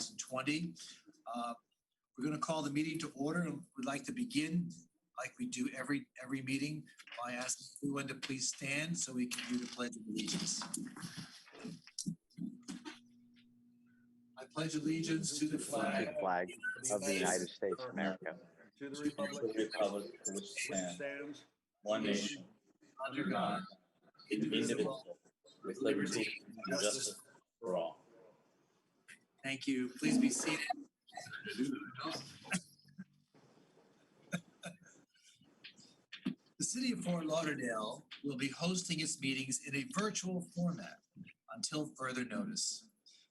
2020. We're going to call the meeting to order, and we'd like to begin, like we do every meeting, by asking everyone to please stand so we can do the Pledge of Allegiance. I pledge allegiance to the flag of the United States of America, to the republic for which stands one nation, under God, indivisible, with liberty and justice for all. Thank you. Please be seated. The City of Fort Lauderdale will be hosting its meetings in a virtual format until further notice.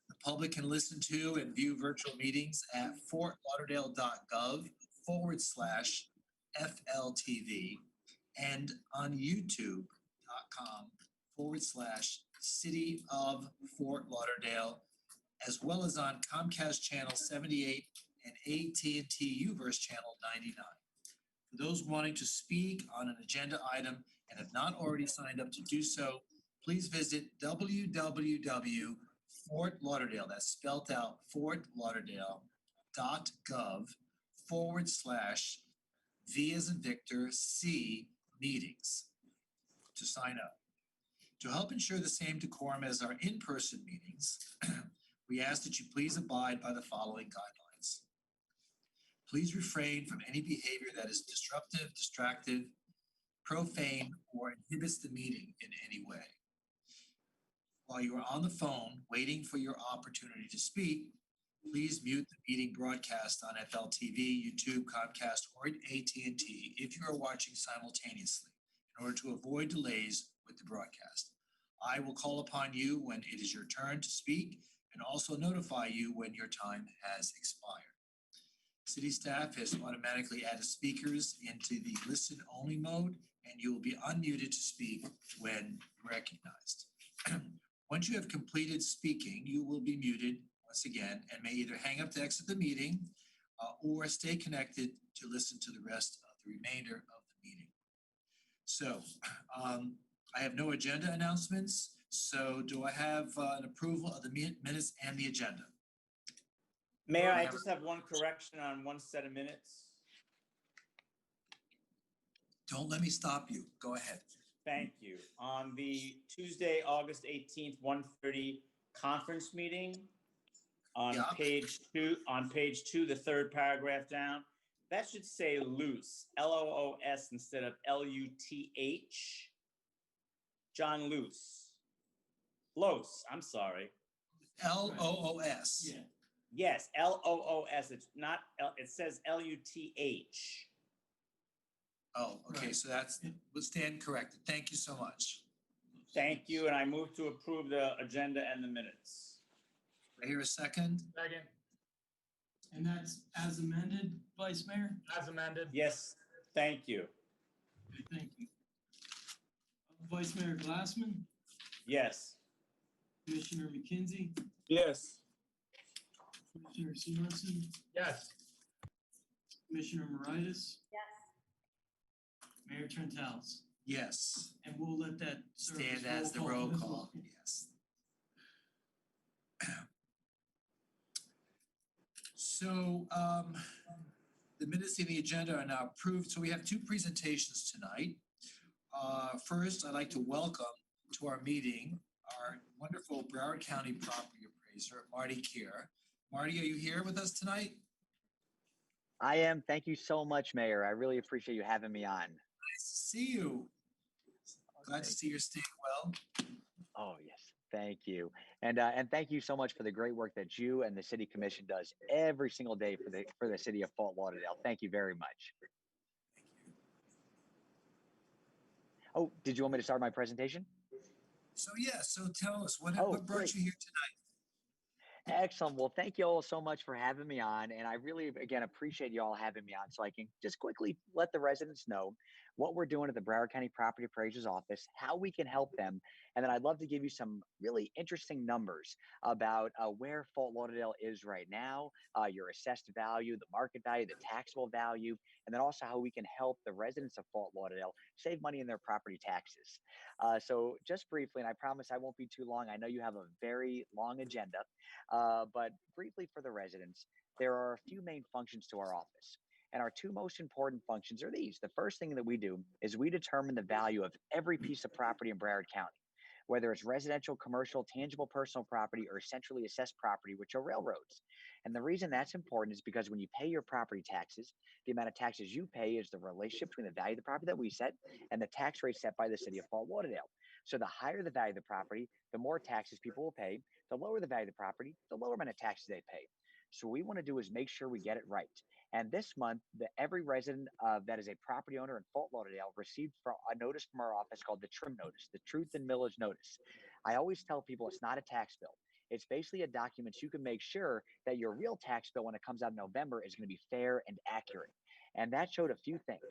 The public can listen to and view virtual meetings at fortlauderdale.gov/FLTV and on youtube.com/City of Fort Lauderdale, as well as on Comcast Channel 78 and AT&T Uverse Channel 99. For those wanting to speak on an agenda item and have not already signed up to do so, please visit www.fortlauderdale, that's spelled out fortlauderdale.gov/V as in Victor, C meetings to sign up. To help ensure the same decorum as our in-person meetings, we ask that you please abide by the following guidelines. Please refrain from any behavior that is disruptive, distractive, profane, or inhibits the meeting in any way. While you are on the phone waiting for your opportunity to speak, please mute the meeting broadcast on FLTV, YouTube, Comcast, or AT&T if you are watching simultaneously in order to avoid delays with the broadcast. I will call upon you when it is your turn to speak and also notify you when your time has expired. City staff has automatically added speakers into the listen-only mode, and you will be unmuted to speak when recognized. Once you have completed speaking, you will be muted once again and may either hang up to exit the meeting or stay connected to listen to the rest of the remainder of the meeting. So I have no agenda announcements. So do I have an approval of the minutes and the agenda? Mayor, I just have one correction on one set of minutes. Don't let me stop you. Go ahead. Thank you. On the Tuesday, August 18th, 1:30 conference meeting, on page two, the third paragraph down, that should say loose, L-O-O-S instead of L-U-T-H. John Luce. Los, I'm sorry. L-O-O-S. Yeah. Yes, L-O-O-S. It's not, it says L-U-T-H. Oh, okay. Right. So that's, we'll stand corrected. Thank you so much. Thank you. And I move to approve the agenda and the minutes. I hear a second. Second. And that's as amended, Vice Mayor? As amended. Yes, thank you. Okay, thank you. Vice Mayor Glassman? Yes. Commissioner McKenzie? Yes. Commissioner Sorensen? Yes. Commissioner Moritas? Yes. Mayor Trentals? Yes. And we'll let that stand as the roll call. Yes. So the minutes in the agenda are now approved. So we have two presentations tonight. First, I'd like to welcome to our meeting our wonderful Broward County property appraiser, Marty Keir. Marty, are you here with us tonight? I am. Thank you so much, Mayor. I really appreciate you having me on. Nice to see you. Glad to see you're staying well. Oh, yes. Thank you. And thank you so much for the great work that you and the City Commission does every single day for the City of Fort Lauderdale. Thank you very much. Oh, did you want me to start my presentation? So tell us, what brought you here tonight? Excellent. Well, thank you all so much for having me on. And I really, again, appreciate you all having me on so I can just quickly let the residents know what we're doing at the Broward County Property Appraiser's Office, how we can help them, And then I'd love to give you some really interesting numbers about where Fort Lauderdale is right now, your assessed value, the market value, the taxable value, and then also how we can help the residents of Fort Lauderdale save money in their property taxes. So just briefly, and I promise I won't be too long. I know you have a very long agenda, but briefly for the residents, there are a few main functions to our office. And our two most important functions are these. The first thing that we do is we determine the value of every piece of property in Broward County, whether it's residential, commercial, tangible personal property, or centrally assessed property, which are railroads. And the reason that's important is because when you pay your property taxes, the amount of taxes you pay is the relationship between the value of the property that we set and the tax rate set by the city of Fort Lauderdale. So the higher the value of the property, the more taxes people will pay. The lower the value of the property, the lower amount of taxes they pay. So what we want to do is make sure we get it right. And this month, every resident that is a property owner in Fort Lauderdale received a notice from our office called the TRIM notice, the Truth and Millage Notice. I always tell people it's not a tax bill. It's basically a document so you can make sure that your real tax bill when it comes out in November is going to be fair and accurate. And that showed a few things.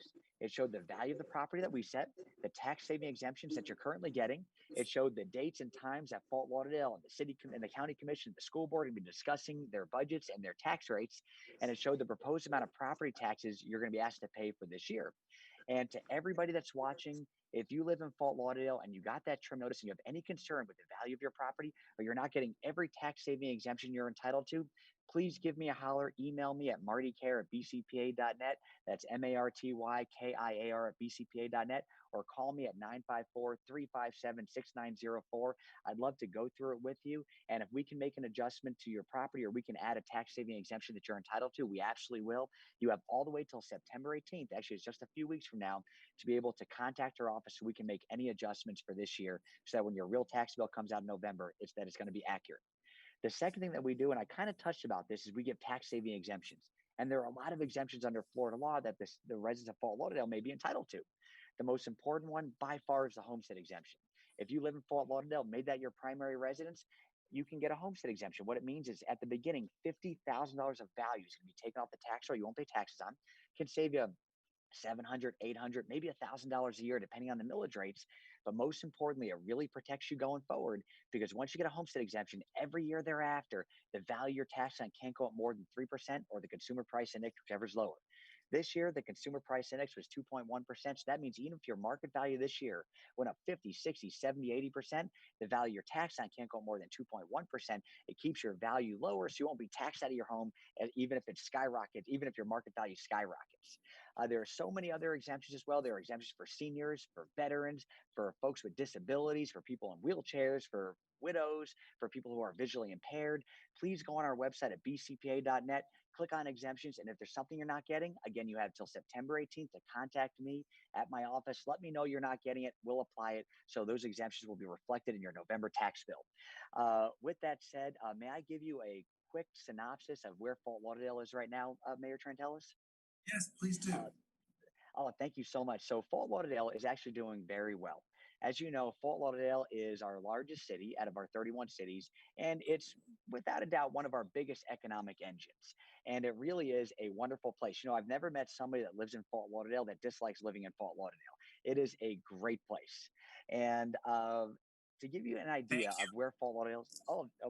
It showed the value of the property that we set, the tax saving exemptions that you're currently getting. It showed the dates and times that Fort Lauderdale and the city and the county commission, the school board have been discussing their budgets and their tax rates. And it showed the proposed amount of property taxes you're going to be asked to pay for this year. And to everybody that's watching, if you live in Fort Lauderdale and you got that trim notice and you have any concern with the value of your property or you're not getting every tax saving exemption you're entitled to, please give me a holler. Email me at martykiar@bcpa.net. That's martykiar@bcpa.net, or call me at 954-357-6904. I'd love to go through it with you. And if we can make an adjustment to your property or we can add a tax saving exemption that you're entitled to, we absolutely will. You have all the way till September 18th. Actually, it's just a few weeks from now to be able to contact our office so we can make any adjustments for this year so that when your real tax bill comes out in November, it's going to be accurate. The second thing that we do, and I kind of touched about this, is we give tax saving exemptions. And there are a lot of exemptions under Florida law that the residents of Fort Lauderdale may be entitled to. The most important one by far is the homestead exemption. If you live in Fort Lauderdale, made that your primary residence, you can get a homestead exemption. What it means is at the beginning, $50,000 of value is going to be taken off the tax roll you won't pay taxes on. Can save you $700, $800, maybe $1,000 a year, depending on the millage rates. But most importantly, it really protects you going forward, because once you get a homestead exemption, every year thereafter, the value you're taxed on can't go up more than 3% or the consumer price index, whichever's lower. This year, the consumer price index was 2.1%. So that means even if your market value this year went up 50, 60, 70, 80%, the value you're taxed on can't go more than 2.1%. It keeps your value lower, so you won't be taxed out of your home, even if it skyrockets, even if your market value skyrockets. There are so many other exemptions as well. There are exemptions for seniors, for veterans, for folks with disabilities, for people in wheelchairs, for widows, for people who are visually impaired. Please go on our website at bcpa.net, click on exemptions. And if there's something you're not getting, again, you have till September 18th to contact me at my office. Let me know you're not getting it. We'll apply it. So those exemptions will be reflected in your November tax bill. With that said, may I give you a quick synopsis of where Fort Lauderdale is right now, Mayor Trantelis? Yes, please do. Oh, thank you so much. So Fort Lauderdale is actually doing very well. As you know, Fort Lauderdale is our largest city out of our 31 cities, and it's without a doubt one of our biggest economic engines. And it really is a wonderful place. You know, I've never met somebody that lives in Fort Lauderdale that dislikes living in Fort Lauderdale. It is a great place. And to give you an idea of where Fort Lauderdale is,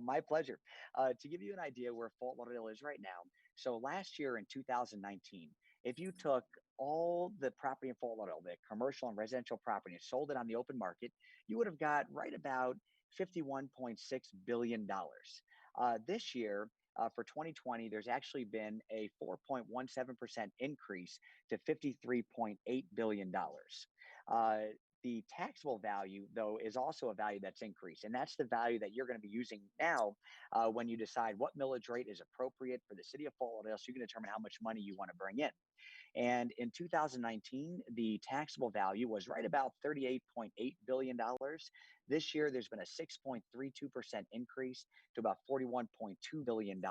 my pleasure. To give you an idea where Fort Lauderdale is right now. So last year in 2019, if you took all the property in Fort Lauderdale, the commercial and residential property, and sold it on the open market, you would have got right about $51.6 billion. This year, for 2020, there's actually been a 4.17% increase to $53.8 billion. The taxable value, though, is also a value that's increased. And that's the value that you're going to be using now when you decide what millage rate is appropriate for the city of Fort Lauderdale so you can determine how much money you want to bring in. And in 2019, the taxable value was right about $38.8 billion. This year, there's been a 6.32% increase to about $41.2 billion.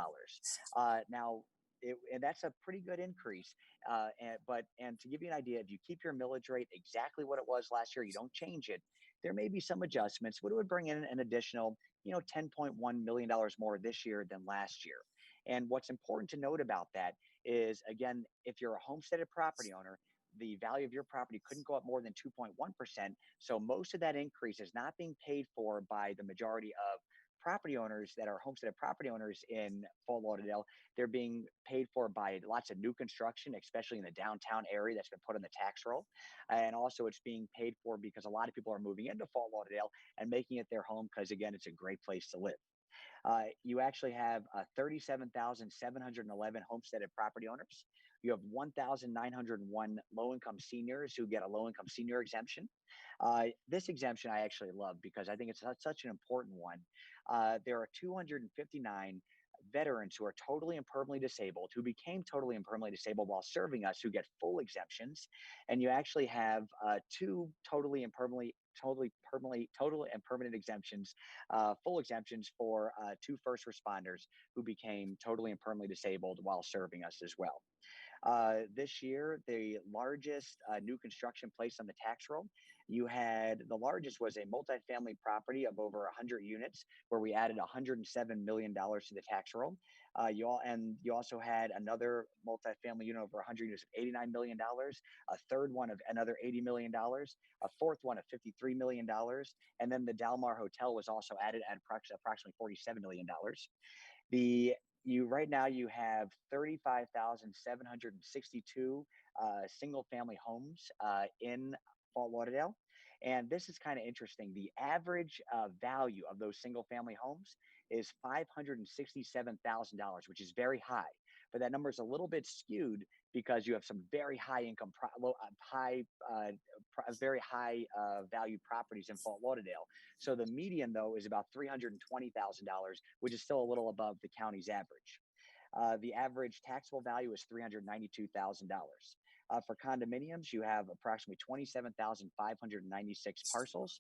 And that's a pretty good increase. And to give you an idea, if you keep your millage rate exactly what it was last year, you don't change it, there may be some adjustments, but it would bring in an additional, $10.1 million more this year than last year. And what's important to note about that is, again, if you're a homesteaded property owner, the value of your property couldn't go up more than 2.1%. So most of that increase is not being paid for by the majority of property owners that are homesteaded property owners in Fort Lauderdale. They're being paid for by lots of new construction, especially in the downtown area that's been put on the tax roll. And also it's being paid for because a lot of people are moving into Fort Lauderdale and making it their home because, again, it's a great place to live. You actually have 37,711 homesteaded property owners. You have 1,901 low-income seniors who get a low-income senior exemption. This exemption I actually love because I think it's such an important one. There are 259 veterans who are totally and permanently disabled, who became totally and permanently disabled while serving us, who get full exemptions. And you actually have two total and permanent exemptions, full exemptions for two first responders who became totally and permanently disabled while serving us as well. This year, the largest new construction placed on the tax roll, the largest was a multifamily property of over 100 units where we added $107 million to the tax roll. You also had another multifamily unit over 100 units of $89 million, a third one of another $80 million, a fourth one of $53 million, and then the Dalmar Hotel was also added at approximately $47 million. Right now you have 35,762 single family homes in Fort Lauderdale. And this is kind of interesting. The average value of those single family homes is $567,000, which is very high. But that number is a little bit skewed because you have some very high income, very high valued properties in Fort Lauderdale. So the median, though, is about $320,000, which is still a little above the county's average. The average taxable value is $392,000. For condominiums, you have approximately 27,596 parcels.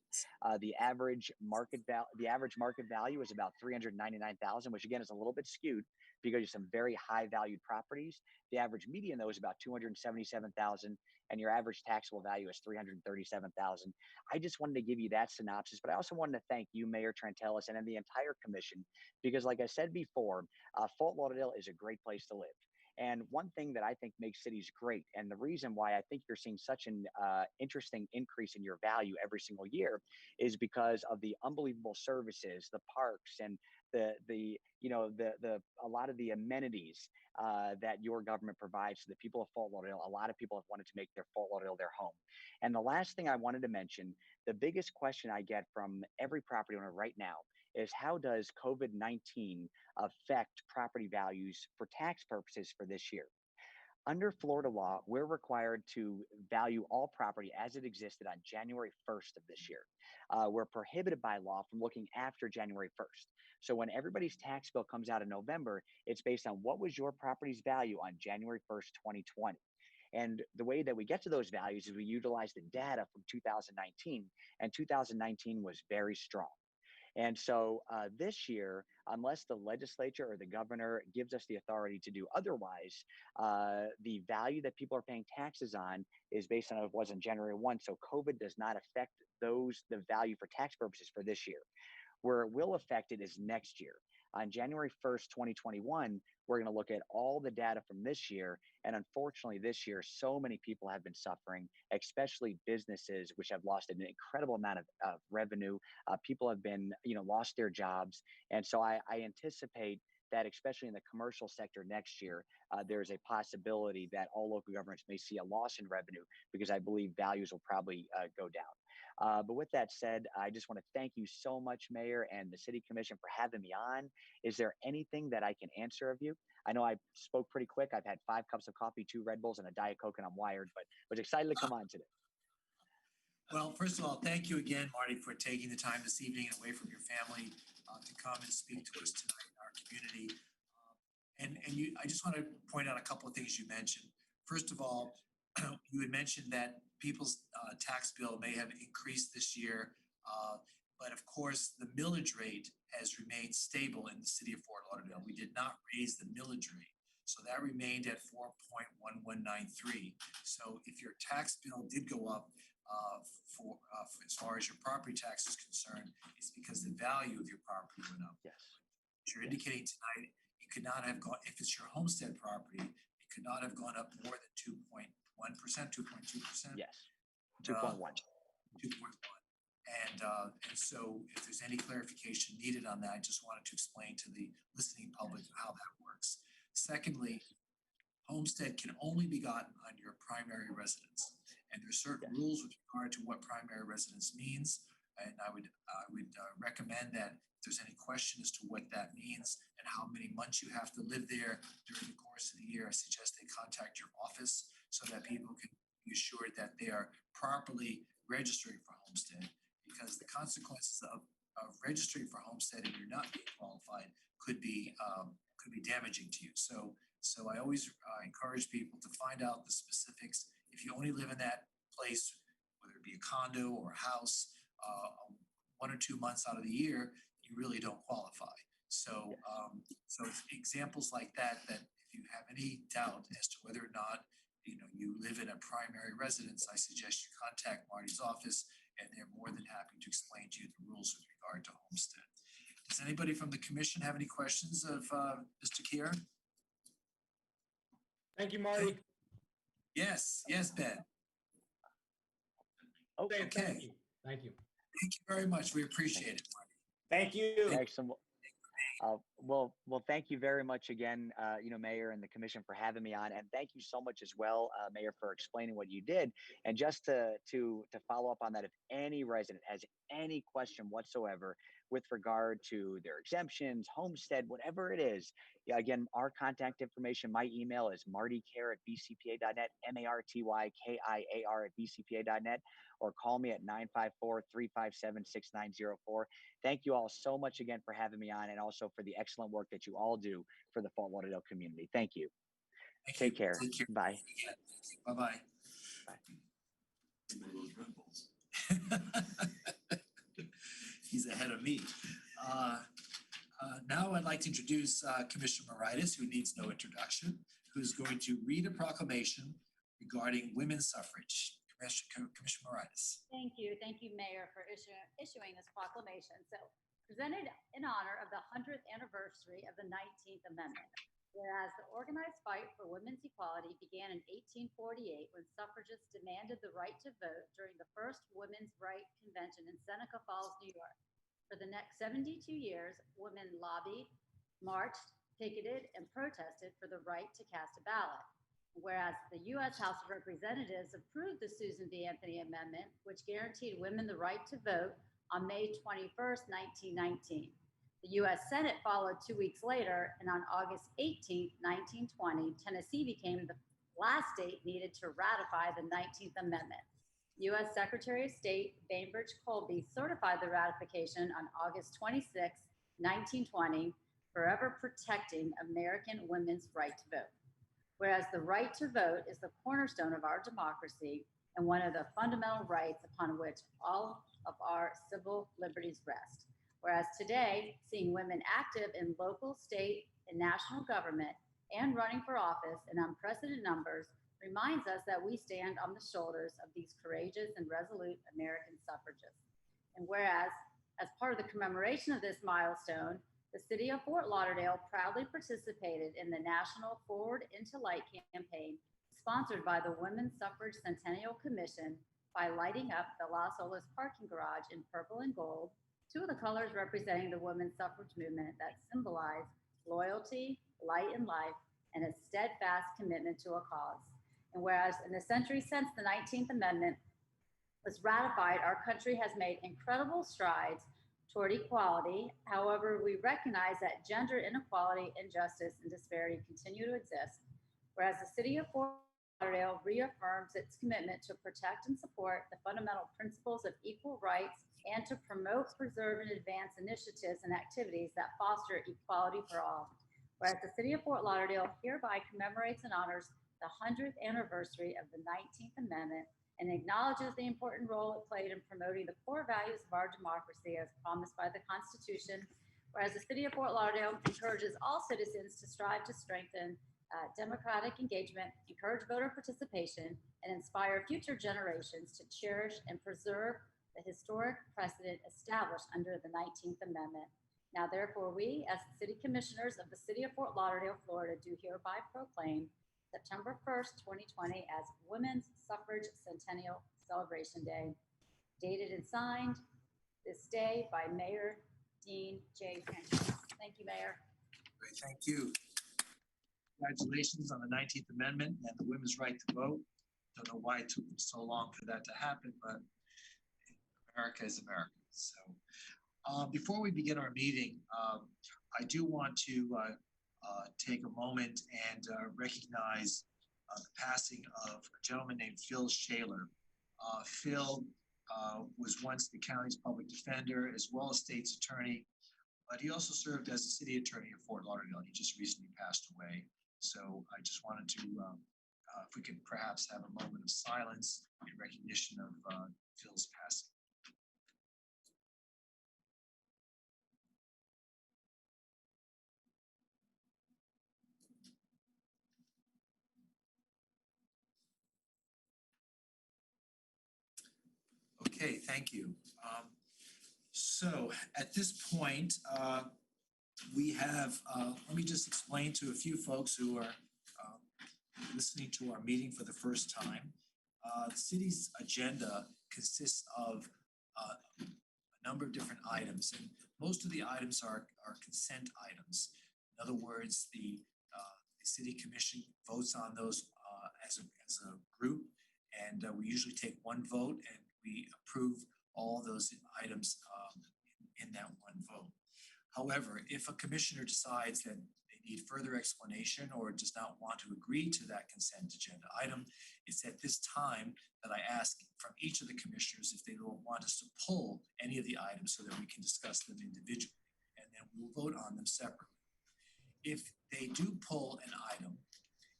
The average market value is about $399,000, which again is a little bit skewed because you have some very high valued properties. The average median, though, is about $277,000, and your average taxable value is $337,000. I just wanted to give you that synopsis, but I also wanted to thank you, Mayor Trantelis, and then the entire commission, because like I said before, Fort Lauderdale is a great place to live. And one thing that I think makes cities great, and the reason why I think you're seeing such an interesting increase in your value every single year, is because of the unbelievable services, the parks, and a lot of the amenities that your government provides to the people of Fort Lauderdale. A lot of people have wanted to make their Fort Lauderdale their home. And the last thing I wanted to mention, the biggest question I get from every property owner right now is, how does COVID-19 affect property values for tax purposes for this year? Under Florida law, we're required to value all property as it existed on January 1st of this year. We're prohibited by law from looking after January 1st. So when everybody's tax bill comes out in November, it's based on what was your property's value on January 1st, 2020. And the way that we get to those values is we utilize the data from 2019, and 2019 was very strong. And so this year, unless the legislature or the governor gives us the authority to do otherwise, the value that people are paying taxes on is based on what it was on January 1. So COVID does not affect the value for tax purposes for this year. Where it will affect it is next year. On January 1st, 2021, we're going to look at all the data from this year. And unfortunately, this year, so many people have been suffering, especially businesses, which have lost an incredible amount of revenue. People have been, lost their jobs. And so I anticipate that, especially in the commercial sector next year, there's a possibility that all local governments may see a loss in revenue because I believe values will probably go down. But with that said, I just want to thank you so much, Mayor, and the City Commission for having me on. Is there anything that I can answer of you? I know I spoke pretty quick. I've had 5 cups of coffee, 2 Red Bulls, and a Diet Coke, and I'm wired, but was excited to come on today. Well, first of all, thank you again, Marty, for taking the time this evening away from your family to come and speak to us tonight in our community. I just want to point out a couple of things you mentioned. First of all, you had mentioned that people's tax bill may have increased this year, but of course, the millage rate has remained stable in the city of Fort Lauderdale. We did not raise the millage rate, so that remained at 4.1193. So if your tax bill did go up as far as your property tax is concerned, it's because the value of your property went up. Yes. As you're indicating tonight, it could not have gone, if it's your homestead property, it could not have gone up more than 2.1%. 1%, 2.2%? Yes, 2.1. 2.1. And so if there's any clarification needed on that, I just wanted to explain to the listening public how that works. Secondly, homestead can only be gotten on your primary residence. And there's certain rules with regard to what primary residence means. And I would recommend that if there's any question as to what that means and how many months you have to live there during the course of the year, I suggest they contact your office so that people can be assured that they are properly registering for homestead, because the consequences of registering for homestead and you're not being qualified could be damaging to you. So I always encourage people to find out the specifics. If you only live in that place, whether it be a condo or a house, 1 or 2 months out of the year, you really don't qualify. So it's examples like that, that if you have any doubt as to whether or not you live in a primary residence, I suggest you contact Marty's office, and they're more than happy to explain to you the rules with regard to homestead. Does anybody from the commission have any questions of Mr. Kier? Thank you, Marty. Yes, Ben. Okay. Thank you. Thank you. Thank you very much. We appreciate it, Marty. Thank you. Excellent. Well, thank you very much again, Mayor and the Commission, for having me on, and thank you so much as well, Mayor, for explaining what you did. And just to follow up on that, if any resident has any question whatsoever with regard to their exemptions, homestead, whatever it is, again, our contact information, my email is martykiar@bcpa.net, martykiar@bcpa.net, or call me at 954-357-6904. Thank you all so much again for having me on, and also for the excellent work that you all do for the Fort Lauderdale community. Thank you. Take care. Bye. Bye-bye. He's ahead of me. Now I'd like to introduce Commissioner Moritas, who needs no introduction, who's going to read a proclamation regarding women's suffrage. Commissioner Moritas. Thank you, Mayor, for issuing this proclamation. So, presented in honor of the 100th anniversary of the 19th Amendment. Whereas the organized fight for women's equality began in 1848 when suffragists demanded the right to vote during the first Women's Right Convention in Seneca Falls, New York. For the next 72 years, women lobbied, marched, picketed, and protested for the right to cast a ballot. Whereas the U.S. House of Representatives approved the Susan B. Anthony Amendment, which guaranteed women the right to vote on May 21st, 1919. The U.S. Senate followed 2 weeks later, and on August 18th, 1920, Tennessee became the last state needed to ratify the 19th Amendment. U.S. Secretary of State Bainbridge Colby certified the ratification on August 26, 1920, forever protecting American women's right to vote. Whereas the right to vote is the cornerstone of our democracy and one of the fundamental rights upon which all of our civil liberties rest. Whereas today, seeing women active in local, state, and national government and running for office in unprecedented numbers reminds us that we stand on the shoulders of these courageous and resolute American suffragists. And whereas, as part of the commemoration of this milestone, the City of Fort Lauderdale proudly participated in the National Forward into Light campaign, sponsored by the Women's Suffrage Centennial Commission, by lighting up the Las Olas parking garage in purple and gold, two of the colors representing the women's suffrage movement that symbolize loyalty, light, and life, and a steadfast commitment to a cause. And whereas in the century since the 19th Amendment was ratified, our country has made incredible strides toward equality. However, we recognize that gender inequality, injustice, and disparity continue to exist. Whereas the City of Fort Lauderdale reaffirms its commitment to protect and support the fundamental principles of equal rights and to promote, preserve, and advance initiatives and activities that foster equality for all. Whereas the City of Fort Lauderdale hereby commemorates and honors the 100th anniversary of the 19th Amendment and acknowledges the important role it played in promoting the core values of our democracy as promised by the Constitution. Whereas the City of Fort Lauderdale encourages all citizens to strive to strengthen democratic engagement, encourage voter participation, and inspire future generations to cherish and preserve the historic precedent established under the 19th Amendment. Now, therefore, we, as the City Commissioners of the City of Fort Lauderdale, Florida, do hereby proclaim September 1st, 2020 as Women's Suffrage Centennial Celebration Day. Dated and signed this day by Mayor Dean J. Francis. Thank you, Mayor. Great, thank you. Congratulations on the 19th Amendment and the women's right to vote. Don't know why it took so long for that to happen, but America is America. So before we begin our meeting, I do want to take a moment and recognize the passing of a gentleman named Phil Shaler. Phil was once the county's public defender as well as state's attorney, but he also served as the city attorney of Fort Lauderdale. He just recently passed away. So I just wanted to, if we could perhaps have a moment of silence in recognition of Phil's passing. Okay, thank you. So at this point, we have, let me just explain to a few folks who are listening to our meeting for the first time. The city's agenda consists of a number of different items, and most of the items are consent items. In other words, the city commission votes on those as a group, and we usually take one vote and we approve all those items in that one vote. However, if a commissioner decides that they need further explanation or does not want to agree to that consent agenda item, it's at this time that I ask from each of the commissioners if they don't want us to pull any of the items so that we can discuss them individually, and then we'll vote on them separately. If they do pull an item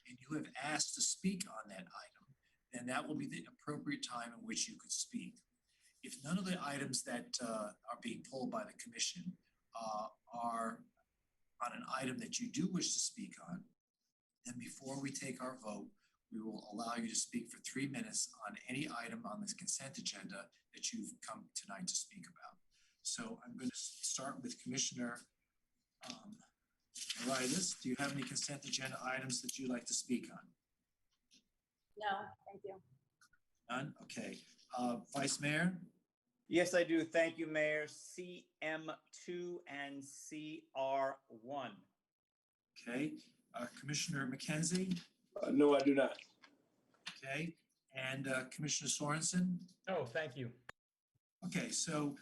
and you have asked to speak on that item, then that will be the appropriate time in which you could speak. If none of the items that are being pulled by the commission are on an item that you do wish to speak on, then before we take our vote, we will allow you to speak for 3 minutes on any item on this consent agenda that you've come tonight to speak about. So I'm going to start with Commissioner Arias. Do you have any consent agenda items that you'd like to speak on? No, thank you. None? Okay. Vice Mayor? Yes, I do. Thank you, Mayor. CM2 and CR1. Okay. Commissioner McKenzie? No, I do not. Okay. And Commissioner Sorensen? Oh, thank you. Okay, so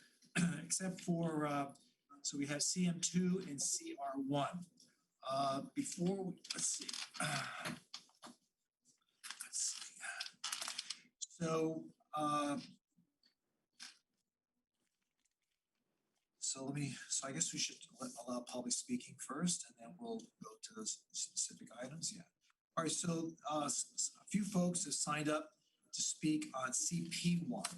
except for, so we have CM2 and CR1. Before, let's see. So, so I guess we should allow public speaking first, and then we'll go to those specific items. Yeah. All right. So a few folks have signed up to speak on CP1,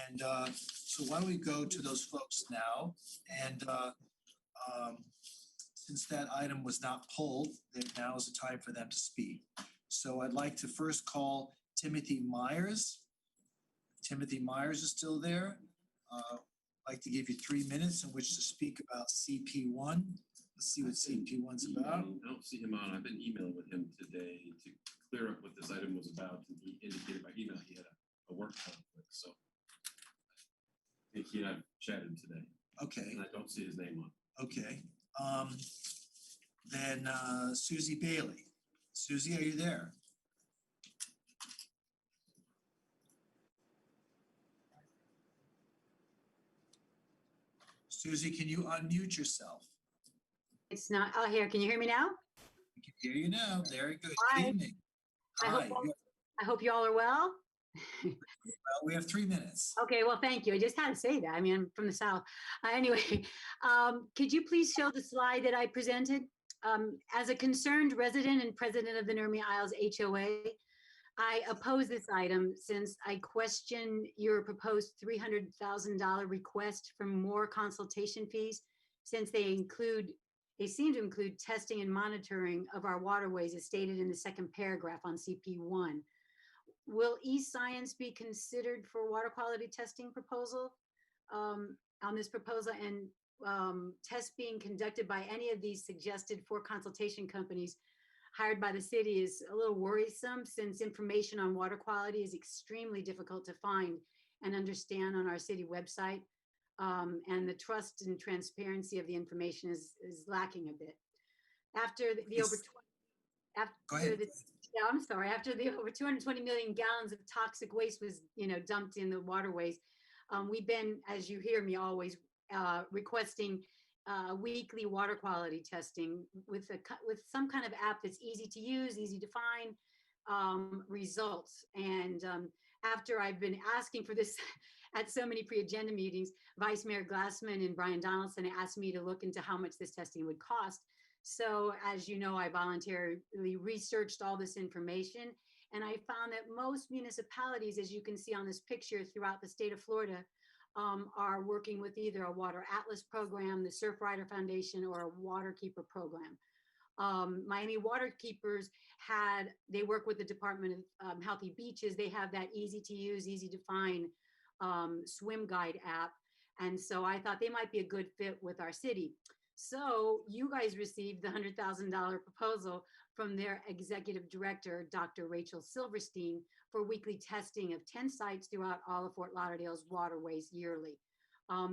and so why don't we go to those folks now? And since that item was not pulled, then now is the time for them to speak. So I'd like to first call Timothy Myers. Timothy Myers is still there. I'd like to give you 3 minutes in which to speak about CP1. Let's see what CP1's about. I don't see him on. I've been emailing with him today to clear up what this item was about, and he indicated by email he had a work conflict. So I think he and I chatted today. Okay. And I don't see his name on. Okay. Then Susie Bailey. Susie, are you there? Susie, can you unmute yourself? It's not, oh, here, can you hear me now? We can hear you now. Very good. Hi. Good evening. Hi. I hope you all are well. Well, we have 3 minutes. Okay, well, thank you. I just had to say that. I mean, I'm from the South. Anyway, could you please show the slide that I presented? As a concerned resident and president of the Nurmi Isles HOA, I oppose this item since I question your proposed $300,000 request for more consultation fees, since they seem to include testing and monitoring of our waterways as stated in the second paragraph on CP1. Will eScience be considered for water quality testing proposal on this proposal, and tests being conducted by any of these suggested 4 consultation companies hired by the city is a little worrisome since information on water quality is extremely difficult to find and understand on our city website. And the trust and transparency of the information is lacking a bit. After the over Go ahead. yeah, I'm sorry. After the over 220 million gallons of toxic waste was, dumped in the waterways, we've been, as you hear me always, requesting weekly water quality testing with some kind of app that's easy to use, easy to find results. And after I've been asking for this at so many pre-agenda meetings, Vice Mayor Glassman and Brian Donaldson asked me to look into how much this testing would cost. So as you know, I voluntarily researched all this information, and I found that most municipalities, as you can see on this picture throughout the state of Florida, are working with either a Water Atlas program, the Surfrider Foundation, or a Waterkeeper program. Miami Waterkeepers they work with the Department of Healthy Beaches. They have that easy to use, easy to find swim guide app. And so I thought they might be a good fit with our city. So you guys received the $100,000 proposal from their executive director, Dr. Rachel Silverstein, for weekly testing of 10 sites throughout all of Fort Lauderdale's waterways yearly.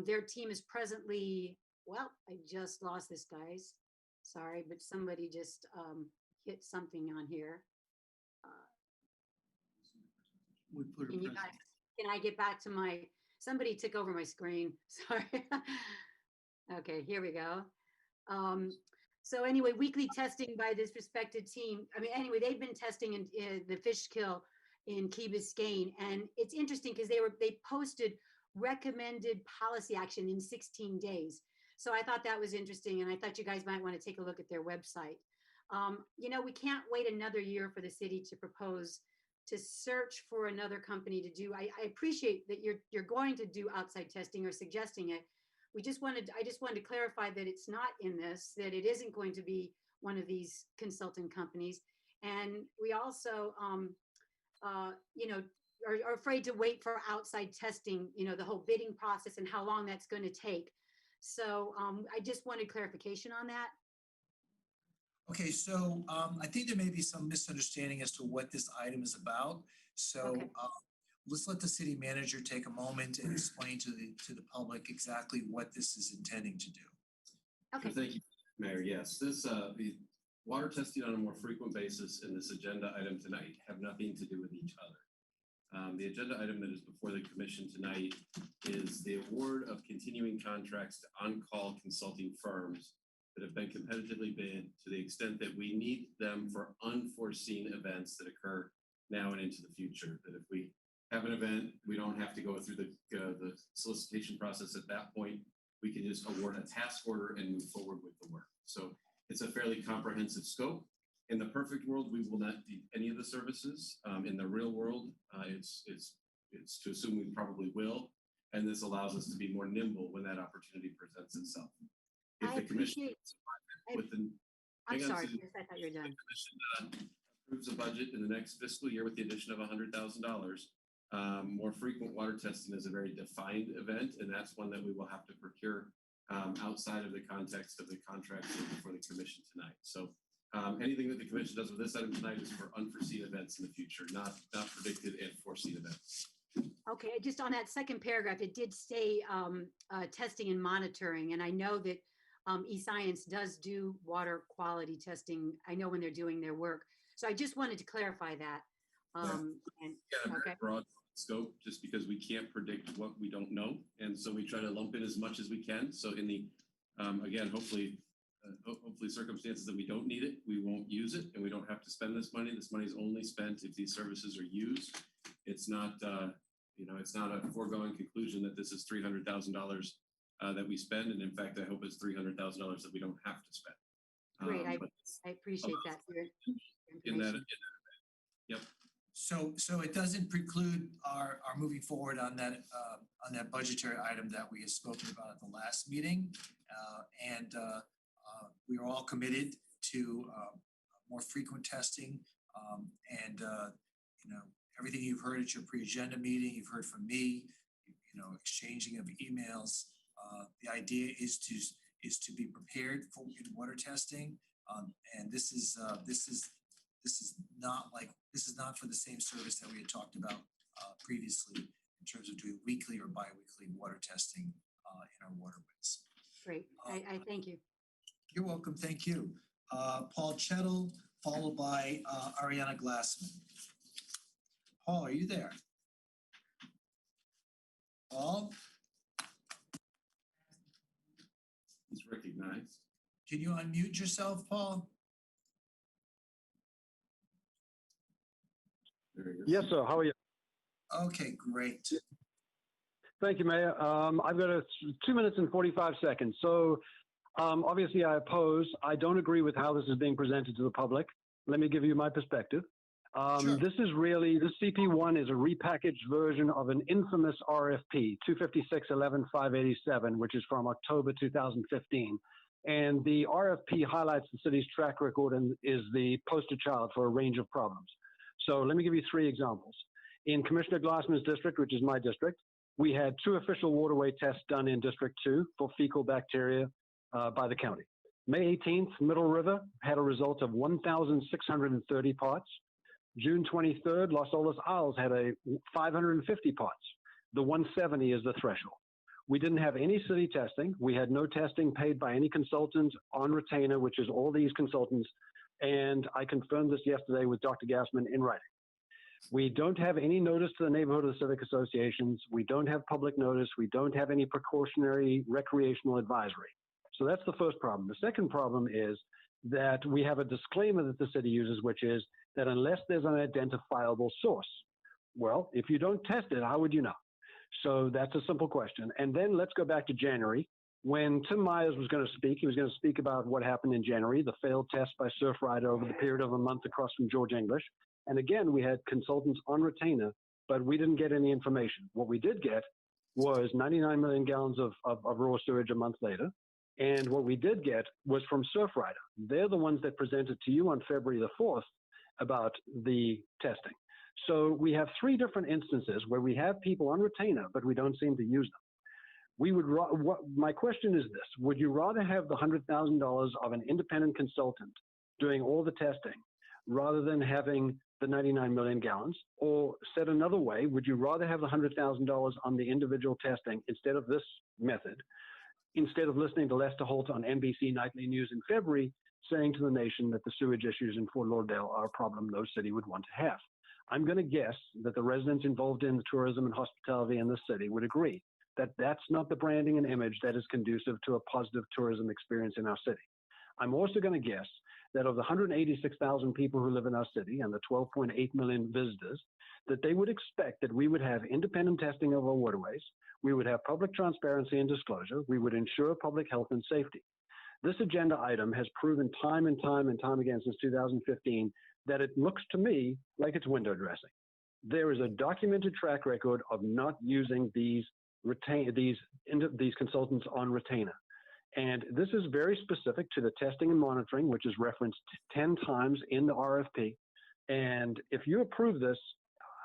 Their team is presently, well, I just lost this, guys. Sorry, but somebody just hit something on here. Can I get back to somebody took over my screen. Sorry. Okay, here we go. So anyway, weekly testing by this respected team. Anyway, they've been testing in the fish kill in Key Biscayne, and it's interesting because they posted recommended policy action in 16 days. So I thought that was interesting, and I thought you guys might want to take a look at their website. We can't wait another year for the city to propose to search for another company to do. I appreciate that you're going to do outside testing or suggesting it. I just wanted to clarify that it's not in this, that it isn't going to be one of these consultant companies. And we also, are afraid to wait for outside testing, the whole bidding process and how long that's going to take. So I just wanted clarification on that. Okay, so I think there may be some misunderstanding as to what this item is about. So Okay. Let's let the city manager take a moment and explain to the public exactly what this is intending to do. Okay. Thank you, Mayor. Yes, the water testing on a more frequent basis and this agenda item tonight have nothing to do with each other. The agenda item that is before the commission tonight is the award of continuing contracts to on-call consulting firms that have been competitively bid to the extent that we need them for unforeseen events that occur now and into the future. That if we have an event, we don't have to go through the solicitation process at that point. We can just award a task order and move forward with the work. So it's a fairly comprehensive scope. In the perfect world, we will not need any of the services. In the real world, it's to assume we probably will. And this allows us to be more nimble when that opportunity presents itself. If the commission I'm sorry, Chris, I thought you were done. The commission approves a budget in the next fiscal year with the addition of $100,000. More frequent water testing is a very defined event, and that's one that we will have to procure outside of the context of the contracts before the commission tonight. So anything that the commission does with this item tonight is for unforeseen events in the future, not predicted and foreseen events. Okay, just on that second paragraph, it did say testing and monitoring, and I know that eScience does do water quality testing. I know when they're doing their work. So I just wanted to clarify that. Very broad scope, just because we can't predict what we don't know. And so we try to lump in as much as we can. So in the, again, hopefully circumstances that we don't need it, we won't use it, and we don't have to spend this money. This money is only spent if these services are used. It's not, it's not a foregone conclusion that this is $300,000 that we spend. And in fact, I hope it's $300,000 that we don't have to spend. Great, I appreciate that. Yep. So it doesn't preclude our moving forward on that budgetary item that we had spoken about at the last meeting. We are all committed to more frequent testing and everything you've heard at your pre-agenda meeting, you've heard from me, exchanging of emails. The idea is to be prepared for water testing. And this is not for the same service that we had talked about previously in terms of doing weekly or biweekly water testing in our waterways. Great. I thank you. You're welcome. Thank you. Paul Chettle, followed by Ariana Glassman. Paul, are you there? Paul, He's recognized. can you unmute yourself, Paul? There he is. Yes, sir. How are you? Okay, great. Thank you, Mayor. I've got 2 minutes and 45 seconds. So obviously I oppose. I don't agree with how this is being presented to the public. Let me give you my perspective. Sure. This CP1 is a repackaged version of an infamous RFP, 256-11-587, which is from October 2015. And the RFP highlights the city's track record and is the poster child for a range of problems. So let me give you 3 examples. In Commissioner Glassman's district, which is my district, we had 2 official waterway tests done in District 2 for fecal bacteria by the county. May 18th, Middle River had a result of 1,630 parts. June 23rd, Los Olas Isles had a 550 parts. The 170 is the threshold. We didn't have any city testing. We had no testing paid by any consultant on retainer, which is all these consultants. And I confirmed this yesterday with Dr. Gassman in writing. We don't have any notice to the neighborhood of the civic associations. We don't have public notice. We don't have any precautionary recreational advisory. So that's the first problem. The second problem is that we have a disclaimer that the city uses, which is that unless there's an identifiable source, well, if you don't test it, how would you know? So that's a simple question. And then let's go back to January. When Tim Myers was going to speak, he was going to speak about what happened in January, the failed test by Surfrider over the period of a month across from George English. And again, we had consultants on retainer, but we didn't get any information. What we did get was 99 million gallons of raw sewage a month later. And what we did get was from Surfrider. They're the ones that presented to you on February the 4th about the testing. So we have 3 different instances where we have people on retainer, but we don't seem to use them. My question is this: would you rather have the $100,000 of an independent consultant doing all the testing rather than having the 99 million gallons? Or said another way, would you rather have the $100,000 on the individual testing instead of this method, instead of listening to Lester Holt on NBC Nightly News in February saying to the nation that the sewage issues in Fort Lauderdale are a problem no city would want to have? I'm going to guess that the residents involved in the tourism and hospitality in the city would agree that that's not the branding and image that is conducive to a positive tourism experience in our city. I'm also going to guess that of the 186,000 people who live in our city and the 12.8 million visitors, that they would expect that we would have independent testing of our waterways, we would have public transparency and disclosure, we would ensure public health and safety. This agenda item has proven time and time again since 2015 that it looks to me like it's window dressing. There is a documented track record of not using these consultants on retainer. And this is very specific to the testing and monitoring, which is referenced 10 times in the RFP. And if you approve this,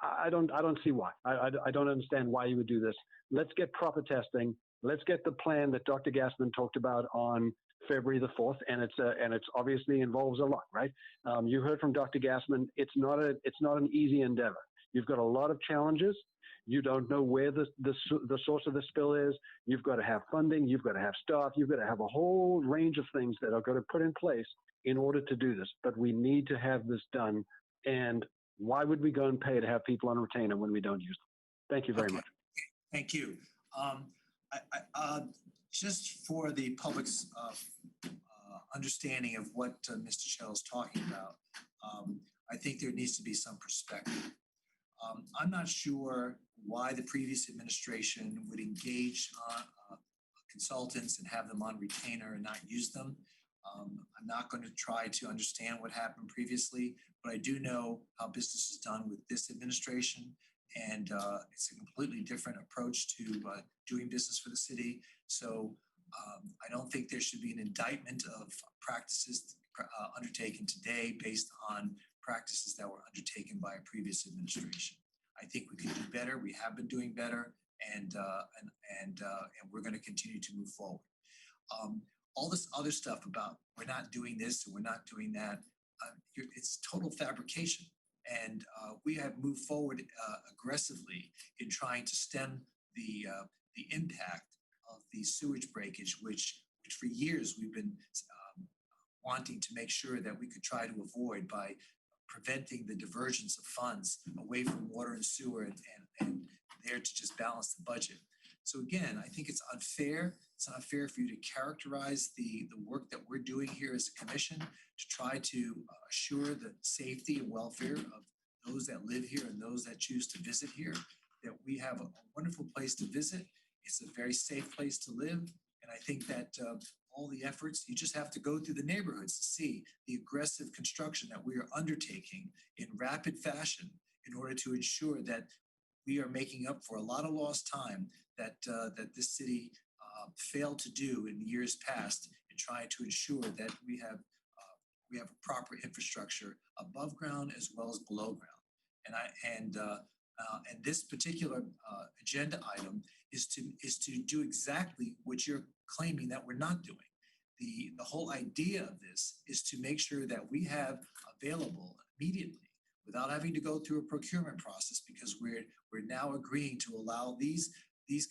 I don't see why. I don't understand why you would do this. Let's get proper testing. Let's get the plan that Dr. Gassman talked about on February the 4th, and it's obviously involves a lot, right? You heard from Dr. Gassman. It's not an easy endeavor. You've got a lot of challenges. You don't know where the source of the spill is. You've got to have funding. You've got to have staff. You've got to have a whole range of things that are going to put in place in order to do this. But we need to have this done. And why would we go and pay to have people on retainer when we don't use them? Thank you very much. Thank you. Just for the public's understanding of what Mr. Shell is talking about, I think there needs to be some perspective. I'm not sure why the previous administration would engage consultants and have them on retainer and not use them. I'm not going to try to understand what happened previously, but I do know how business is done with this administration, and it's a completely different approach to doing business for the city. So I don't think there should be an indictment of practices undertaken today based on practices that were undertaken by a previous administration. I think we can do better. We have been doing better, and we're going to continue to move forward. all this other stuff about we're not doing this and we're not doing that, it's total fabrication. And we have moved forward aggressively in trying to stem the impact of the sewage breakage, which for years we've been wanting to make sure that we could try to avoid by preventing the divergence of funds away from water and sewer and there to just balance the budget. So again, I think it's unfair. It's not fair for you to characterize the work that we're doing here as a commission to try to assure the safety and welfare of those that live here and those that choose to visit here, that we have a wonderful place to visit. It's a very safe place to live. And I think that all the efforts, you just have to go through the neighborhoods to see the aggressive construction that we are undertaking in rapid fashion in order to ensure that we are making up for a lot of lost time that this city failed to do in years past in trying to ensure that we have a proper infrastructure above ground as well as below ground. And this particular agenda item is to do exactly what you're claiming that we're not doing. The whole idea of this is to make sure that we have available immediately, without having to go through a procurement process, because we're now agreeing to allow these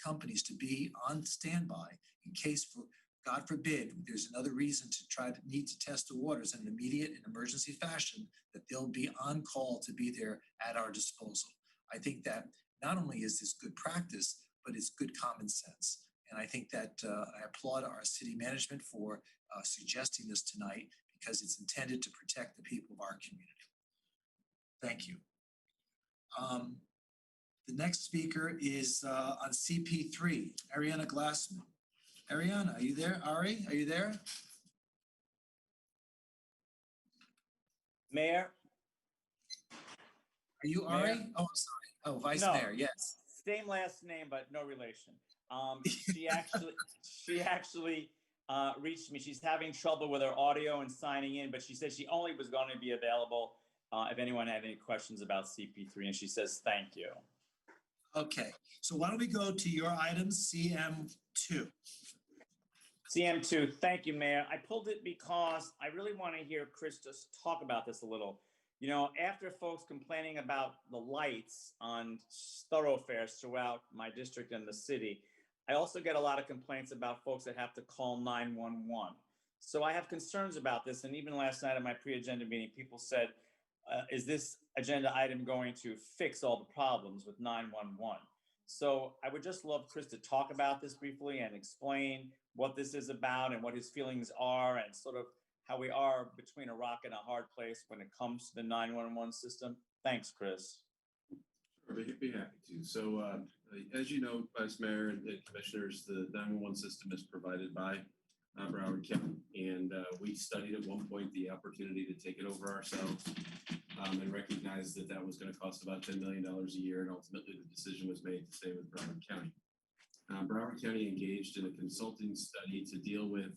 companies to be on standby in case, for God forbid, there's another reason to need to test the waters in an immediate and emergency fashion, that they'll be on call to be there at our disposal. I think that not only is this good practice, but it's good common sense. And I think that I applaud our city management for suggesting this tonight, because it's intended to protect the people of our community. Thank you. The next speaker is on CP3, Ariana Glassman. Ariana, are you there? Ari, are you there? Mayor? Are you Ari? Mayor? Oh, I'm sorry. Oh, Vice No. Mayor, yes. Same last name, but no relation. She actually reached me. She's having trouble with her audio and signing in, but she said she only was going to be available if anyone had any questions about CP3, and she says thank you. Okay, so why don't we go to your items, CM2. CM2, thank you, Mayor. I pulled it because I really want to hear Chris just talk about this a little. You know, after folks complaining about the lights on thoroughfares throughout my district and the city, I also get a lot of complaints about folks that have to call 911. So I have concerns about this. And even last night at my pre-agenda meeting, people said, is this agenda item going to fix all the problems with 911? So I would just love Chris to talk about this briefly and explain what this is about and what his feelings are, and sort of how we are between a rock and a hard place when it comes to the 911 system. Thanks, Chris. Sure, I'd be happy to. So as you know, Vice Mayor and Commissioners, the 911 system is provided by Broward County. And we studied at one point the opportunity to take it over ourselves and recognized that that was going to cost about $10 million a year. And ultimately the decision was made to stay with Broward County. Broward County engaged in a consulting study to deal with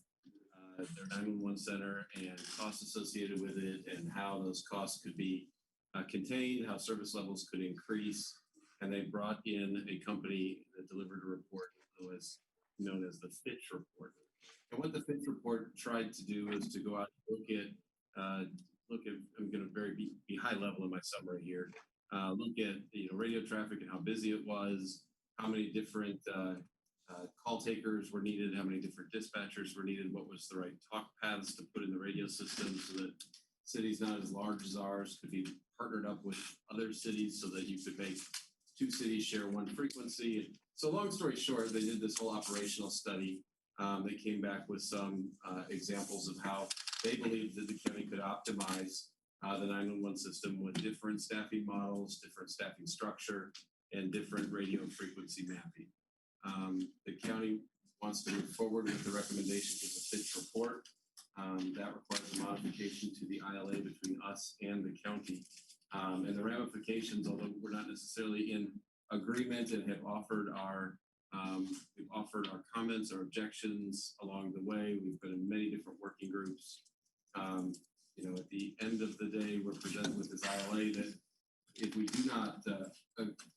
their 911 center and costs associated with it, and how those costs could be contained, how service levels could increase. And they brought in a company that delivered a report that was known as the Fitch Report. And what the Fitch Report tried to do is to go out and look at, I'm going to be high level in my summary here, look at radio traffic and how busy it was, how many different call takers were needed, how many different dispatchers were needed, what was the right talk paths to put in the radio system so that cities not as large as ours could be partnered up with other cities so that you could make two cities share one frequency. So long story short, they did this whole operational study. They came back with some examples of how they believed that the county could optimize the 911 system with different staffing models, different staffing structure, and different radio frequency mapping. The county wants to move forward with the recommendations of the Fitch Report. That requires a modification to the ILA between us and the county. And the ramifications, although we're not necessarily in agreement and have offered our comments or objections along the way. We've been in many different working groups. At the end of the day, we're presented with this ILA that if we do not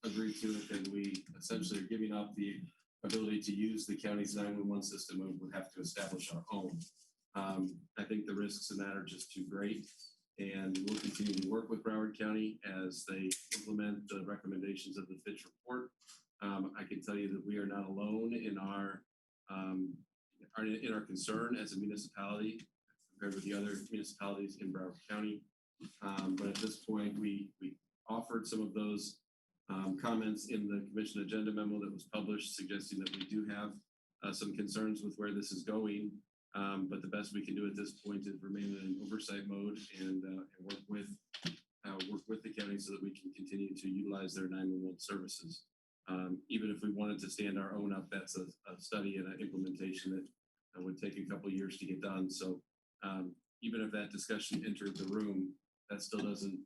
agree to it, then we essentially are giving up the ability to use the county's 911 system, we would have to establish our own. I think the risks in that are just too great, and we'll continue to work with Broward County as they implement the recommendations of the Fitch report. I can tell you that we are not alone in our concern as a municipality compared with the other municipalities in Broward County. But at this point, we offered some of those comments in the commission agenda memo that was published, suggesting that we do have some concerns with where this is going. But the best we can do at this point is remain in an oversight mode and work with the county so that we can continue to utilize their 911 services. Even if we wanted to stand our own up, that's a study and an implementation that would take a couple of years to get done. So even if that discussion entered the room, that still doesn't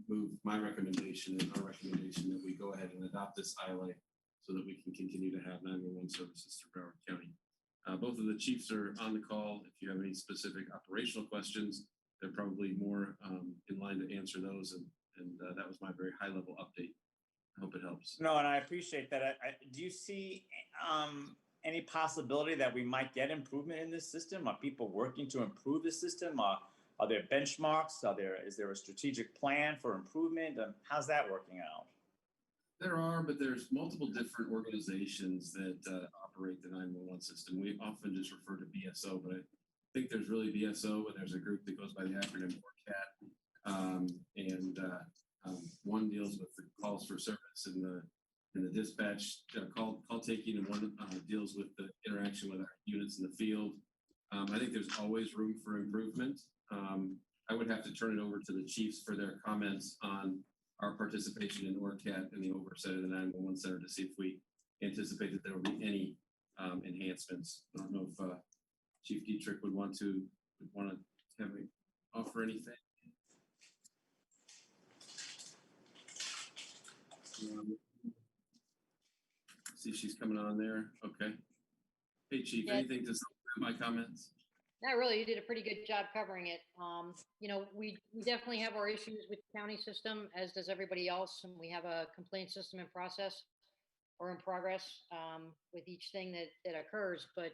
move my recommendation and our recommendation that we go ahead and adopt this ILA so that we can continue to have 911 services through Broward County. Both of the chiefs are on the call. If you have any specific operational questions, they're probably more in line to answer those. And that was my very high level update. I hope it helps. No, and I appreciate that. Do you see any possibility that we might get improvement in this system? Are people working to improve the system? Are there benchmarks? Is there a strategic plan for improvement? How's that working out? There are, but there's multiple different organizations that operate the 911 system. We often just refer to BSO, but I think there's really BSO, and there's a group that goes by the acronym ORCAT, one deals with the calls for service and the dispatch call taking, and one deals with the interaction with our units in the field. I think there's always room for improvement. I would have to turn it over to the chiefs for their comments on our participation in ORCAT and the oversight of the 911 center to see if we anticipate that there will be any enhancements. I don't know if Chief Dietrich would want to have me offer anything. See if she's coming on there. Okay. Hey, Chief, Yeah. anything to say about my comments? Not really. You did a pretty good job covering it. We definitely have our issues with the county system, as does everybody else. And we have a complaint system in process or in progress with each thing that occurs. But,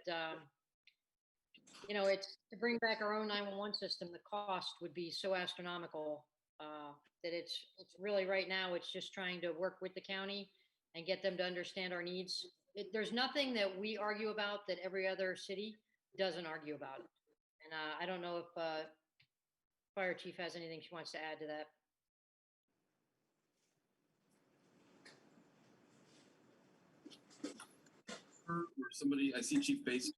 it's to bring back our own 911 system, the cost would be so astronomical that it's really right now, it's just trying to work with the county and get them to understand our needs. There's nothing that we argue about that every other city doesn't argue about. And I don't know if Fire Chief has anything she wants to add to that. Or somebody, I see Chief Basie.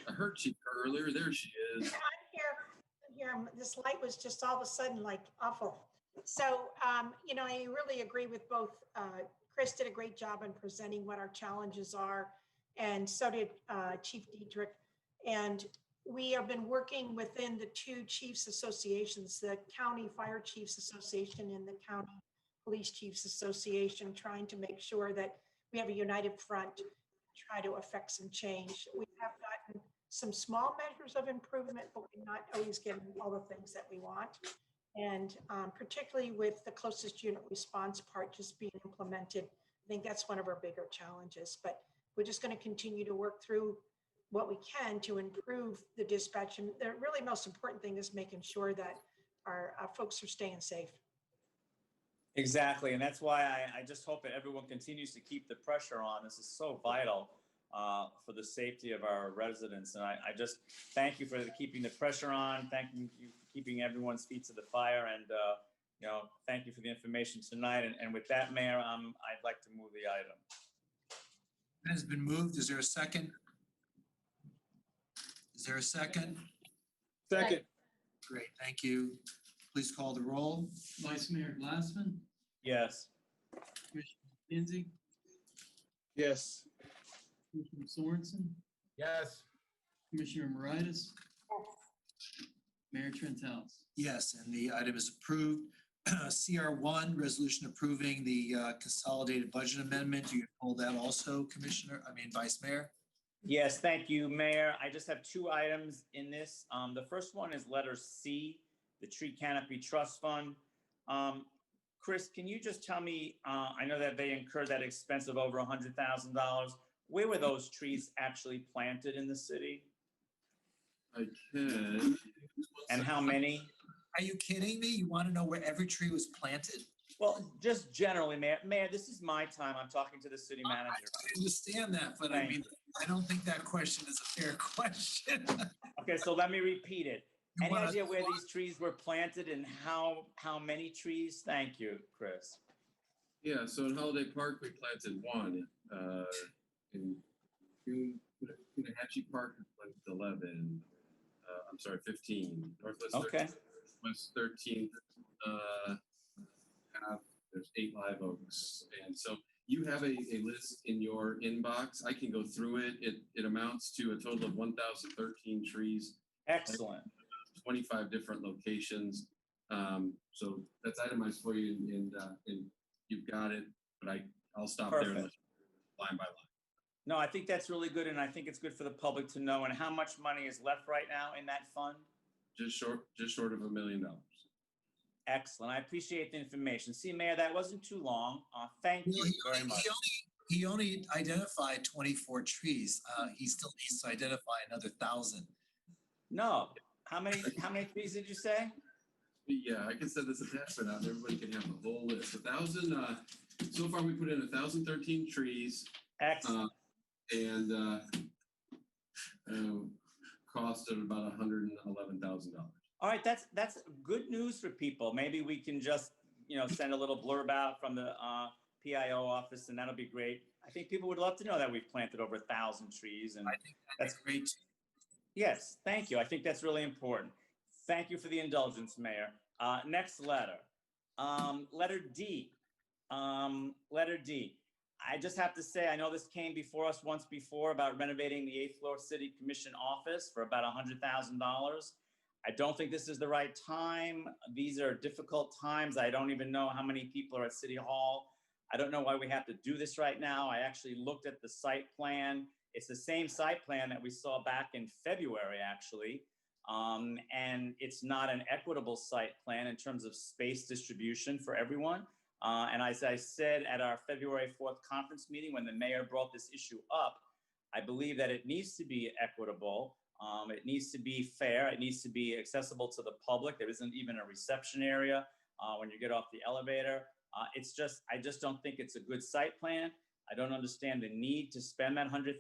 I heard Chief earlier. There she is. I'm here. This light was just all of a sudden like awful. So, I really agree with both. Chris did a great job in presenting what our challenges are, and so did Chief Dietrich. And we have been working within the two chiefs associations, the County Fire Chiefs Association and the County Police Chiefs Association, trying to make sure that we have a united front to try to affect some change. We have gotten some small measures of improvement, but we're not always getting all the things that we want. And particularly with the closest unit response part just being implemented, I think that's one of our bigger challenges. But we're just going to continue to work through what we can to improve the dispatch. And the really most important thing is making sure that our folks are staying safe. Exactly. And that's why I just hope that everyone continues to keep the pressure on. This is so vital for the safety of our residents. And I just thank you for keeping the pressure on. Thank you for keeping everyone's feet to the fire. And, thank you for the information tonight. And with that, Mayor, I'd like to move the item. It has been moved. Is there a second? Is there a second? Second. Great, thank you. Please call the roll. Vice Mayor Glassman, Yes. Commissioner Kinsey, Yes. Commissioner Sorensen, Yes. Commissioner Moritas, Mayor Trentalis. Yes, and the item is approved. CR1, resolution approving the consolidated budget amendment. You can hold that also, Vice Mayor. Yes, thank you, Mayor. I just have two items in this. The first one is letter C, the Tree Canopy Trust Fund. Chris, can you just tell me, I know that they incurred that expense of over $100,000. Where were those trees actually planted in the city? I can. And how many? Are you kidding me? You want to know where every tree was planted? Well, just generally, Mayor. Mayor, this is my time. I'm talking to the city manager. I understand that, but I Thank mean, I don't think that question is a fair question. Okay, so let me repeat it. You Any wanna- idea where these trees were planted and how many trees? Thank you, Chris. Yeah, so in Holiday Park, we planted one. In Coonahachie Park, we planted 11. I'm sorry, 15. Northwest Okay. 13th, West 13th, there's 8 live oaks. And so you have a list in your inbox. I can go through it. It amounts to a total of 1,013 trees. Excellent. 25 different locations. So that's itemized for you, and you've got it. But I'll stop there and let you line by line. No, I think that's really good, and I think it's good for the public to know. And how much money is left right now in that fund? Just short of $1 million. Excellent. I appreciate the information. See, Mayor, that wasn't too long. Thank you very much. He only identified 24 trees. He still needs to identify another 1,000. No. How many trees did you say? Yeah, I can send this attachment out and everybody can have the whole list. 1,000, so far we put in 1,013 trees. Excellent. And cost of about $111,000. All right, that's good news for people. Maybe we can just, send a little blurb out from the PIO office, and that'll be great. I think people would love to know that we've planted over 1,000 trees, and I think that's great. Yes, thank you. I think that's really important. Thank you for the indulgence, Mayor. Next letter. Letter D. Letter D. I just have to say, I know this came before us once before about renovating the 8th floor City Commission office for about $100,000. I don't think this is the right time. These are difficult times. I don't even know how many people are at City Hall. I don't know why we have to do this right now. I actually looked at the site plan. It's the same site plan that we saw back in February, actually. And it's not an equitable site plan in terms of space distribution for everyone. And as I said at our February 4th conference meeting, when the mayor brought this issue up, I believe that it needs to be equitable. It needs to be fair. It needs to be accessible to the public. There isn't even a reception area when you get off the elevator. I just don't think it's a good site plan. I don't understand the need to spend that $100,000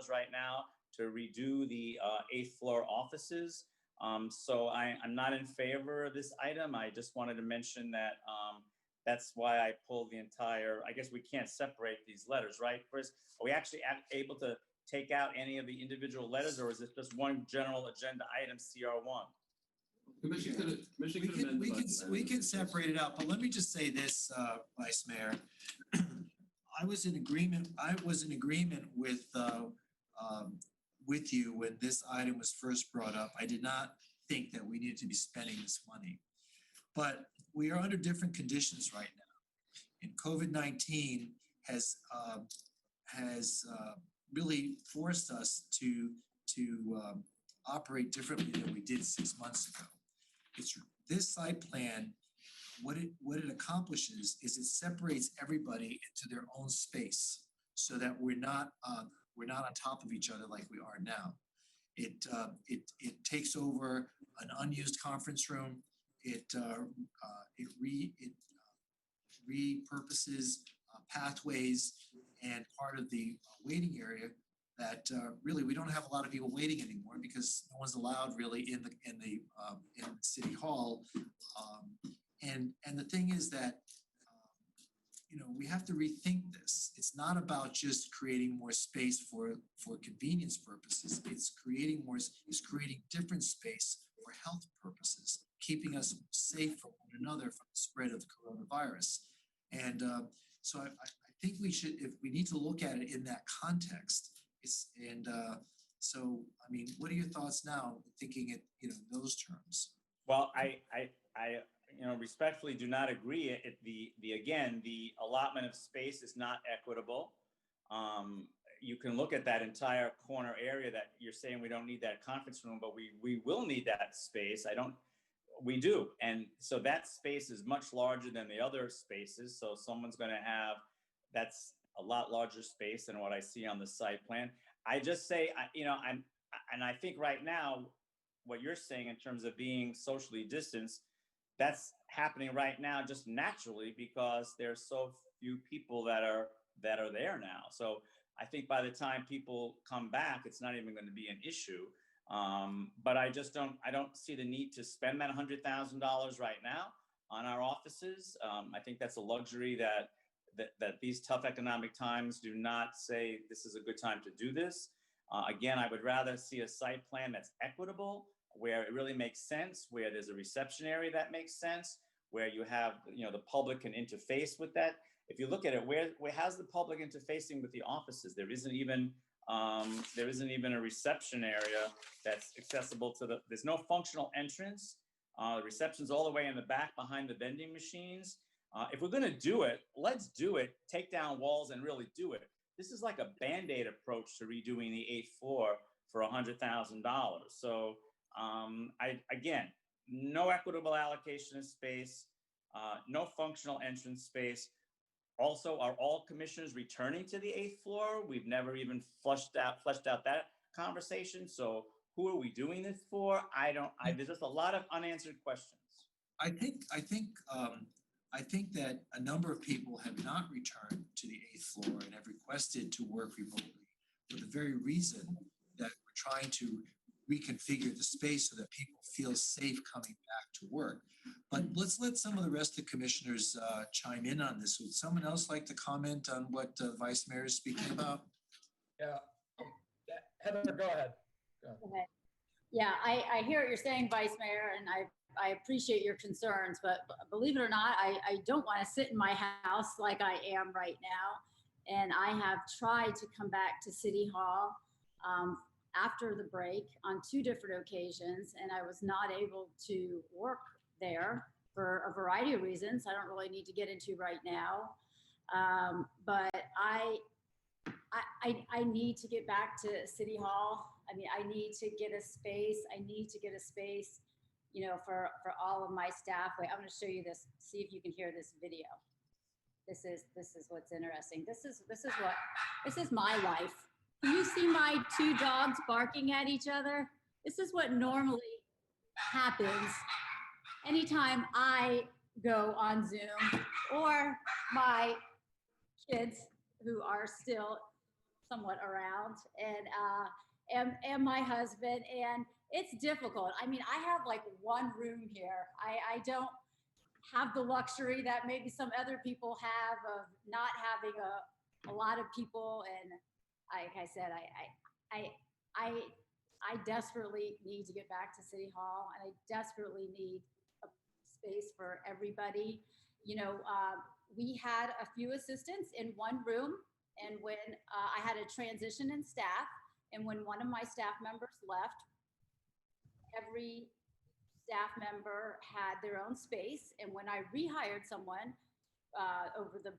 right now to redo the 8th floor offices. So I'm not in favor of this item. I just wanted to mention that that's why I pulled the entire, I guess we can't separate these letters, right, Chris? Are we actually able to take out any of the individual letters, or is it just one general agenda item, CR1? We can separate it out, but let me just say this, Vice Mayor. I was in agreement with you when this item was first brought up. I did not think that we needed to be spending this money. But we are under different conditions right now. And COVID-19 has really forced us to operate differently than we did 6 months ago. This site plan, what it accomplishes is it separates everybody into their own space so that we're not on top of each other like we are now. It takes over an unused conference room. It repurposes pathways and part of the waiting area that really we don't have a lot of people waiting anymore because no one's allowed really in City Hall. And the thing is that we have to rethink this. It's not about just creating more space for convenience purposes. It's creating different space for health purposes, keeping us safe from one another from the spread of the coronavirus. And so I think we need to look at it in that context. So, I mean, what are your thoughts now, thinking it, in those terms? Well, I respectfully do not agree. The allotment of space is not equitable. You can look at that entire corner area that you're saying we don't need that conference room, but we will need that space. We do. And so that space is much larger than the other spaces. So someone's going to have, that's a lot larger space than what I see on the site plan. I just say, I think right now, what you're saying in terms of being socially distanced, that's happening right now just naturally because there's so few people that are there now. So I think by the time people come back, it's not even going to be an issue. But I don't see the need to spend that $100,000 right now on our offices. I think that's a luxury that these tough economic times do not say this is a good time to do this. Again, I would rather see a site plan that's equitable, where it really makes sense, where there's a reception area that makes sense, where you have, the public can interface with that. If you look at it, where how's the public interfacing with the offices? There isn't even a reception area that's accessible to there's no functional entrance. The reception's all the way in the back behind the vending machines. If we're gonna do it, let's do it, take down walls and really do it. This is like a Band-Aid approach to redoing the 8th floor for $100,000. So again, no equitable allocation of space, no functional entrance space. Also, are all commissioners returning to the 8th floor? We've never even fleshed out that conversation. So who are we doing this for? There's just a lot of unanswered questions. I think that a number of people have not returned to the 8th floor and have requested to work remotely for the very reason that we're trying to reconfigure the space so that people feel safe coming back to work. But let's let some of the rest of the commissioners chime in on this. Would someone else like to comment on what Vice Mayor is speaking about? Yeah. Heather, go ahead. Okay. Yeah, I hear what you're saying, Vice Mayor, and I appreciate your concerns, but believe it or not, I don't want to sit in my house like I am right now. And I have tried to come back to City Hall after the break on 2 different occasions, and I was not able to work there for a variety of reasons I don't really need to get into right now. But I need to get back to City Hall. I mean, I need to get a space. I need to get a space, for all of my staff. Wait, I'm going to show you this. See if you can hear this video. This is what's interesting. This is my life. Can you see my 2 dogs barking at each other? This is what normally happens anytime I go on Zoom, or my kids who are still somewhat around, and my husband, and it's difficult. I mean, I have like 1 room here. I don't have the luxury that maybe some other people have of not having a lot of people. And like I said, I desperately need to get back to City Hall, and I desperately need a space for everybody. We had a few assistants in 1 room, and when I had a transition in staff, and when one of my staff members left, every staff member had their own space. And when I rehired someone over the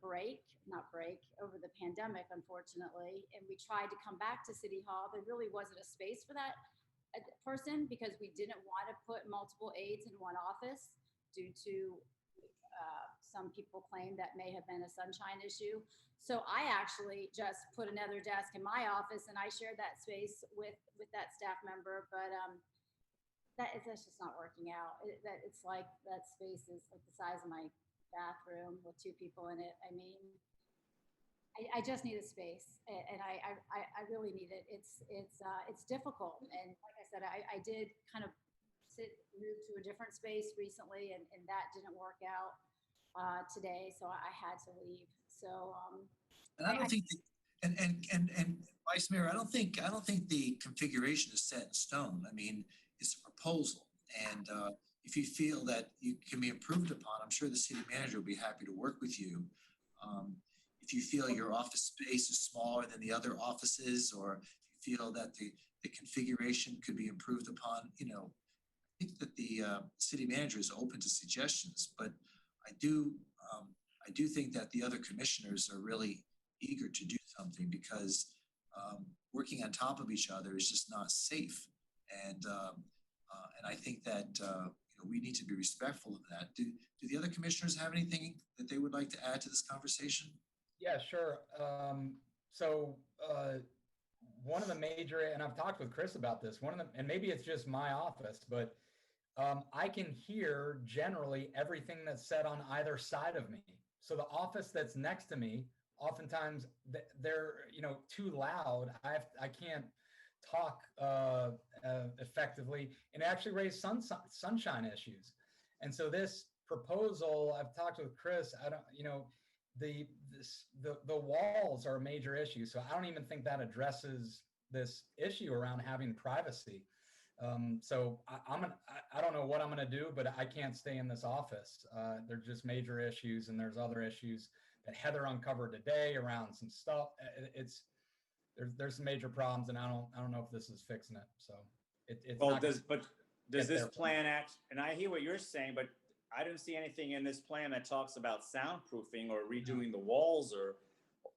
over the pandemic, unfortunately, and we tried to come back to City Hall, there really wasn't a space for that person, because we didn't want to put multiple aides in 1 office due to some people claim that may have been a sunshine issue. So I actually just put another desk in my office, and I shared that space with that staff member. But that's just not working out. It's like that space is like the size of my bathroom with 2 people in it. I mean, I just need a space, and I really need it. It's difficult, and like I said, I did kind of move to a different space recently, and that didn't work out today, so I had to leave. So and I don't think and Vice Mayor, I don't think the configuration is set in stone. I mean, it's a proposal, and if you feel that you can be improved upon, I'm sure the city manager will be happy to work with you. If you feel your office space is smaller than the other offices, or you feel that the configuration could be improved upon, I think that the city manager is open to suggestions. But I do think that the other commissioners are really eager to do something, because working on top of each other is just not safe. And I think that we need to be respectful of that. Do the other commissioners have anything that they would like to add to this conversation? Yeah, sure. One of the major, and I've talked with Chris about this, and maybe it's just my office, but I can hear generally everything that's said on either side of me. So the office that's next to me, oftentimes they're, too loud. I can't talk effectively, and actually raise sunshine issues. And so this proposal, I've talked with Chris, I don't, the walls are a major issue. So I don't even think that addresses this issue around having privacy. So I don't know what I'm going to do, but I can't stay in this office. There's just major issues, and there's other issues that Heather uncovered today around some stuff. There's some major problems, and I don't know if this is fixing it. So it's Well, not does this there. plan act, and I hear what you're saying, but I didn't see anything in this plan that talks about soundproofing or redoing the walls, or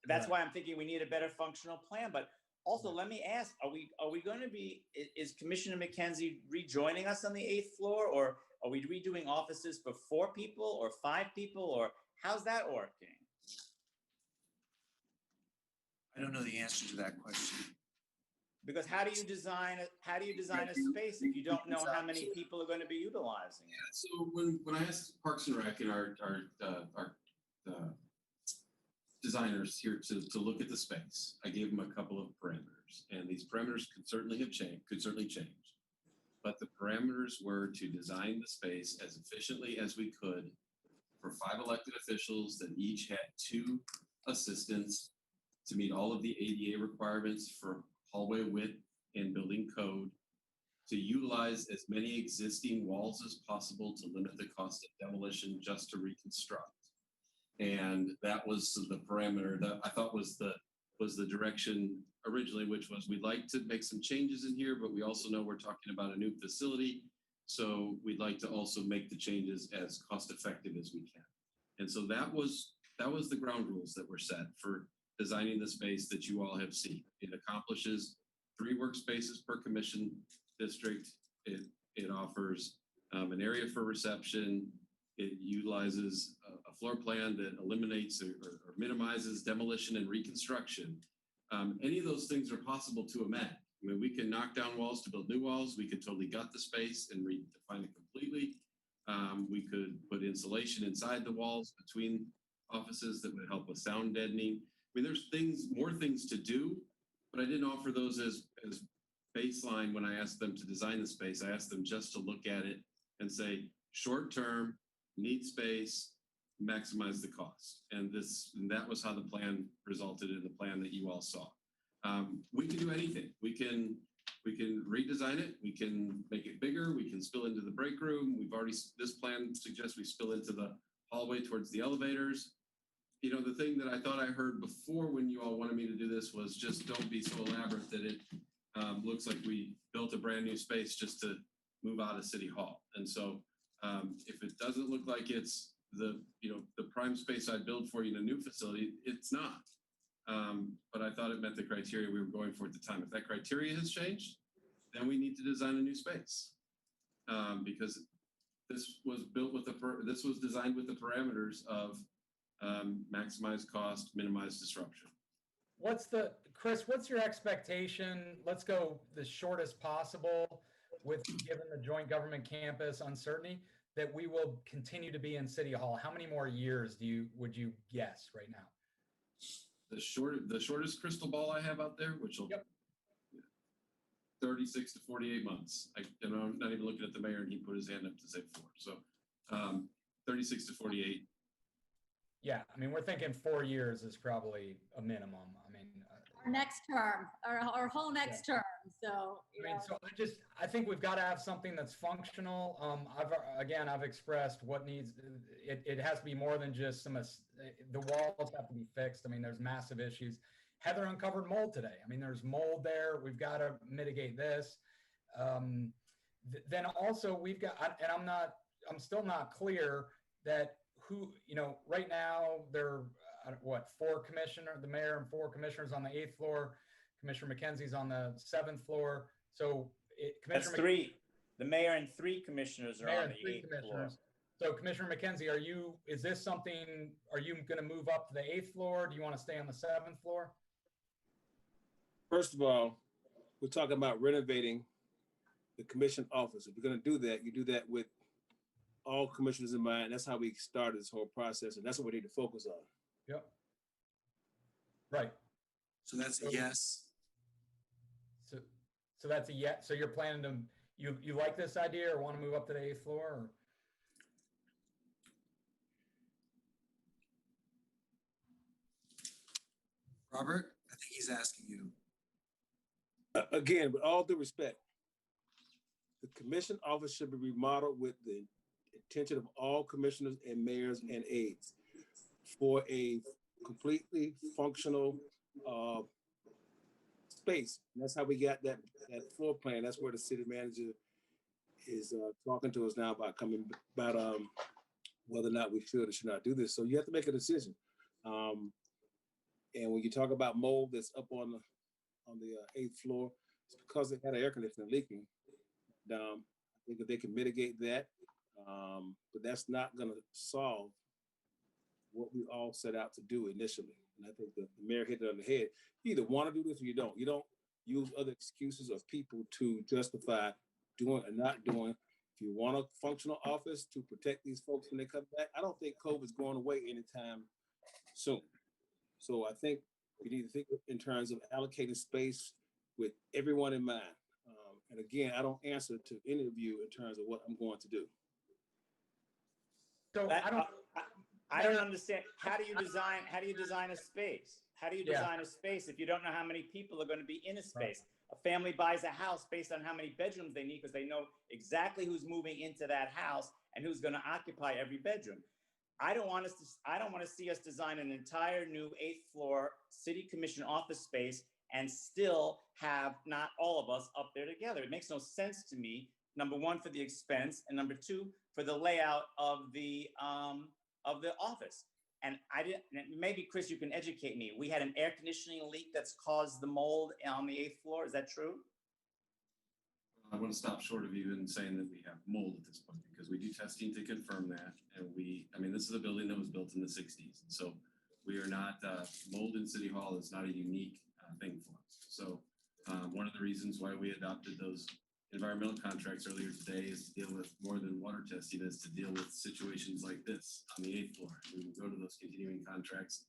that's why I'm thinking we need a better functional plan. But also, let me ask, are we going to be, is Commissioner McKenzie rejoining us on the 8th floor, or are we redoing offices for 4 people or 5 people, or how's that working? I don't know the answer to that question. Because how do you design a space if you don't know how many people are going to be utilizing it? So when I asked Parks and Rec and our designers here to look at the space, I gave them a couple of parameters, and these parameters could certainly change. But the parameters were to design the space as efficiently as we could for 5 elected officials that each had 2 assistants to meet all of the ADA requirements for hallway width and building code, to utilize as many existing walls as possible to limit the cost of demolition just to reconstruct. And that was the parameter that I thought was the direction originally, which was we'd like to make some changes in here, but we also know we're talking about a new facility. So we'd like to also make the changes as cost effective as we can. And so that was the ground rules that were set for designing the space that you all have seen. It accomplishes 3 workspaces per commission district. It offers an area for reception. It utilizes a floor plan that eliminates or minimizes demolition and reconstruction. Any of those things are possible to amend. I mean, we can knock down walls to build new walls. We could totally gut the space and redefine it completely. We could put insulation inside the walls between offices that would help with sound deadening. I mean, there's more things to do, but I didn't offer those as baseline when I asked them to design the space. I asked them just to look at it and say, short term, need space, maximize the cost. And that was how the plan resulted in the plan that you all saw. We can do anything. We can redesign it. We can make it bigger. We can spill into the break room. This plan suggests we spill into the hallway towards the elevators. The thing that I thought I heard before when you all wanted me to do this was just don't be so elaborate that it looks like we built a brand new space just to move out of City Hall. And so if it doesn't look like it's the prime space I'd build for you in a new facility, it's not. But I thought it met the criteria we were going for at the time. If that criteria has changed, then we need to design a new space because this was designed with the parameters of maximize cost, minimize disruption. Chris, what's your expectation? Let's go the shortest possible given the joint government campus uncertainty that we will continue to be in City Hall. How many more years would you guess right now? The shortest crystal ball I have out there, which will 36 to 48 months. I'm not even looking at the mayor, and he put his hand up to say 4. So 36 to 48. Yeah, I mean, we're thinking 4 years is probably a minimum. I mean, Our next term, our whole next term. So, I think we've got to have something that's functional. I've expressed what needs. It has to be more than just the walls have to be fixed. I mean, there's massive issues. Heather uncovered mold today. I mean, there's mold there. We've got to mitigate this. Then also we've got, and I'm still not clear that right now there are 4 commissioners, the mayor and 4 commissioners on the 8th floor. Commissioner McKenzie's on the 7th floor. So That's 3. The mayor and 3 commissioners are Mayor on and the 3 8th floor. commissioners. So Commissioner McKenzie, is this something, are you going to move up to the 8th floor? Do you want to stay on the 7th floor? First of all, we're talking about renovating the commission office. If you're going to do that, you do that with all commissioners in mind. That's how we started this whole process, and that's what we need to focus on. Yep. Right. So that's a yes. So that's a yes. So you're planning to, you like this idea or want to move up to the 8th floor? Or? Robert, I think he's asking you. Again, with all due respect, the commission office should be remodeled with the intention of all commissioners and mayors and aides for a completely functional space. And that's how we got that floor plan. That's where the city manager is talking to us now about whether or not we should or should not do this. So you have to make a decision. And when you talk about mold that's up on the 8th floor, it's because it had an air conditioner leaking. I think that they can mitigate that, but that's not going to solve what we all set out to do initially. And I think the mayor hit it on the head. You either want to do this or you don't. You don't use other excuses of people to justify doing or not doing. If you want a functional office to protect these folks when they come back, I don't think COVID's going away anytime soon. So I think we need to think in terms of allocating space with everyone in mind. And again, I don't answer to any of you in terms of what I'm going to do. So I don't understand. How do you design a space? How do you design a space if you don't know how many people are going to be in a space? Right. A family buys a house based on how many bedrooms they need because they know exactly who's moving into that house and who's going to occupy every bedroom. I don't want to see us design an entire new 8th floor city commission office space and still have not all of us up there together. It makes no sense to me. Number one, for the expense, and number two, for the layout of the office. And maybe Chris, you can educate me. We had an air conditioning leak that's caused the mold on the 8th floor. Is that true? I want to stop short of even saying that we have mold at this point because we do testing to confirm that. And this is a building that was built in the 60s. So we are not, mold in City Hall is not a unique thing for us. So one of the reasons why we adopted those environmental contracts earlier today is to deal with more than water testing, is to deal with situations like this on the 8th floor. We will go to those continuing contracts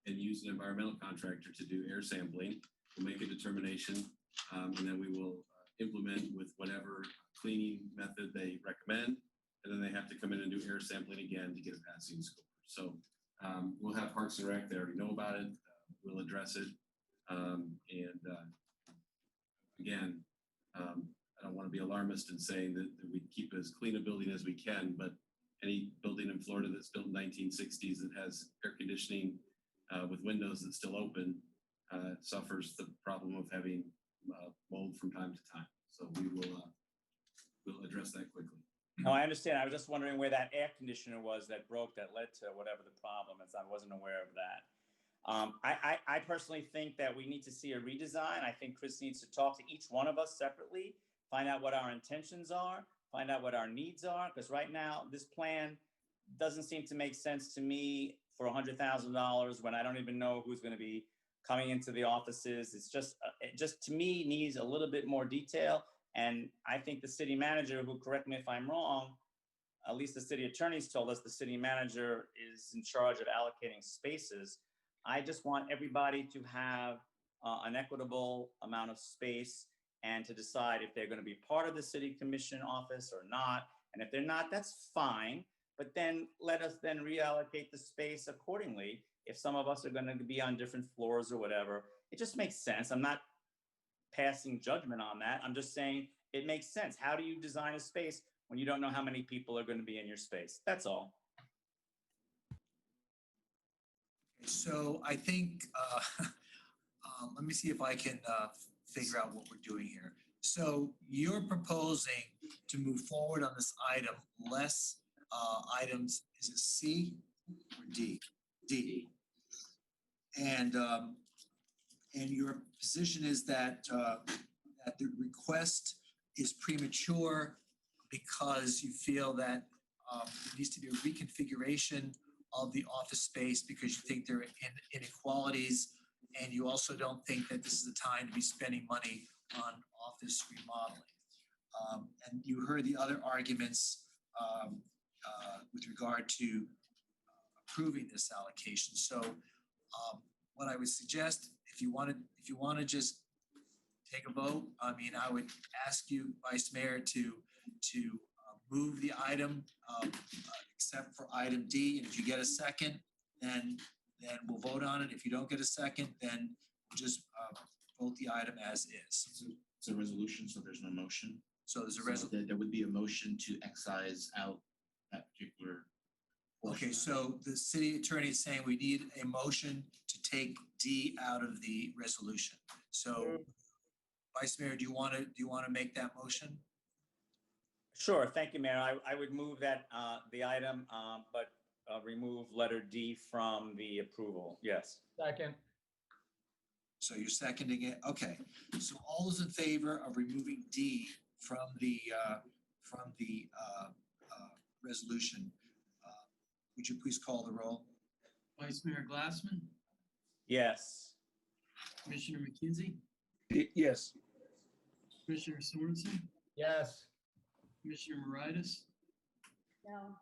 and use an environmental contractor to do air sampling. We'll make a determination and then we will implement with whatever cleaning method they recommend. And then they have to come in and do air sampling again to get a passing score. So we'll have Parks and Rec, they already know about it. We'll address it. Again, I don't want to be alarmist in saying that we keep as clean a building as we can, but any building in Florida that's built in 1960s that has air conditioning with windows that still open suffers the problem of having mold from time to time. So we'll address that quickly. No, I understand. I was just wondering where that air conditioner was that broke, that led to whatever the problem is. I wasn't aware of that. I personally think that we need to see a redesign. I think Chris needs to talk to each one of us separately, find out what our intentions are, find out what our needs are, because right now this plan doesn't seem to make sense to me for $100,000 when I don't even know who's going to be coming into the offices. It's just, it just to me needs a little bit more detail. And I think the city manager, who, correct me if I'm wrong, at least the city attorneys told us the city manager is in charge of allocating spaces. I just want everybody to have an equitable amount of space and to decide if they're going to be part of the city commission office or not. And if they're not, that's fine. But then let us then reallocate the space accordingly. If some of us are going to be on different floors or whatever, it just makes sense. I'm not passing judgment on that. I'm just saying it makes sense. How do you design a space when you don't know how many people are going to be in your space? That's all. So I think, let me see if I can figure out what we're doing here. So you're proposing to move forward on this item, less items, is it C or D? D. And your position is that that the request is premature because you feel that there needs to be a reconfiguration of the office space because you think there are inequalities, and you also don't think that this is the time to be spending money on office remodeling. And you heard the other arguments with regard to approving this allocation. So what I would suggest, if you want to just take a vote, I mean, I would ask you, Vice Mayor, to move the item, except for item D. And if you get a second, then we'll vote on it. If you don't get a second, then we'll just vote the item as is. It's a resolution, so there's no motion. So there's a So resolution. there would be a motion to excise out that particular. Okay, so the city attorney is saying we need a motion to take D out of the resolution. So, Vice Mayor, do you want to make that motion? Sure, thank you, Mayor. I would move that, the item, but remove letter D from the approval. Yes. Second. So you're seconding it? Okay. So all those in favor of removing D from the resolution, would you please call the roll? Vice Mayor Glassman, Yes. Commissioner McKenzie, Yes. Commissioner Sorensen, Yes. Commissioner Moritas, No.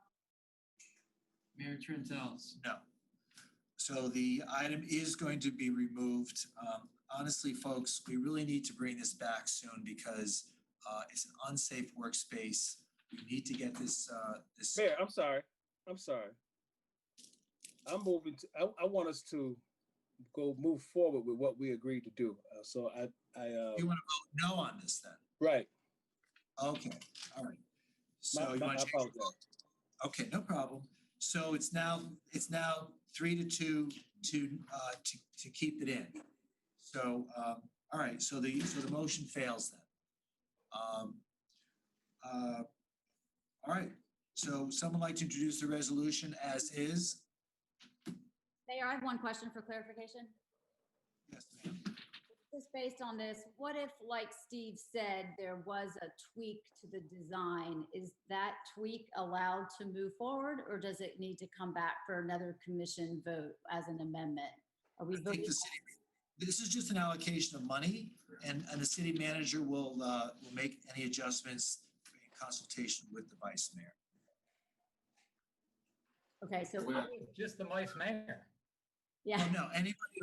Mayor Trentalis. No. So the item is going to be removed. Honestly, folks, we really need to bring this back soon because it's an unsafe workspace. We need to get this. Mayor, I'm sorry. I'm moving to, I want us to move forward with what we agreed to do. So I You want to vote no on this then? right. Okay, all right. So My- you my- want I to change your apologize. vote? Okay, no problem. So it's now 3-2 to keep it in. So all right. So the motion fails then. All right. So someone like to introduce the resolution as is? Mayor, I have one question for clarification. Yes, ma'am. Just based on this, what if, like Steve said, there was a tweak to the design? Is that tweak allowed to move forward, or does it need to come back for another commission vote as an amendment? Are we I think voting? this is just an allocation of money, and the city manager will make any adjustments in consultation with the vice mayor. Okay, so, Just the vice mayor. yeah, Oh, no, anybody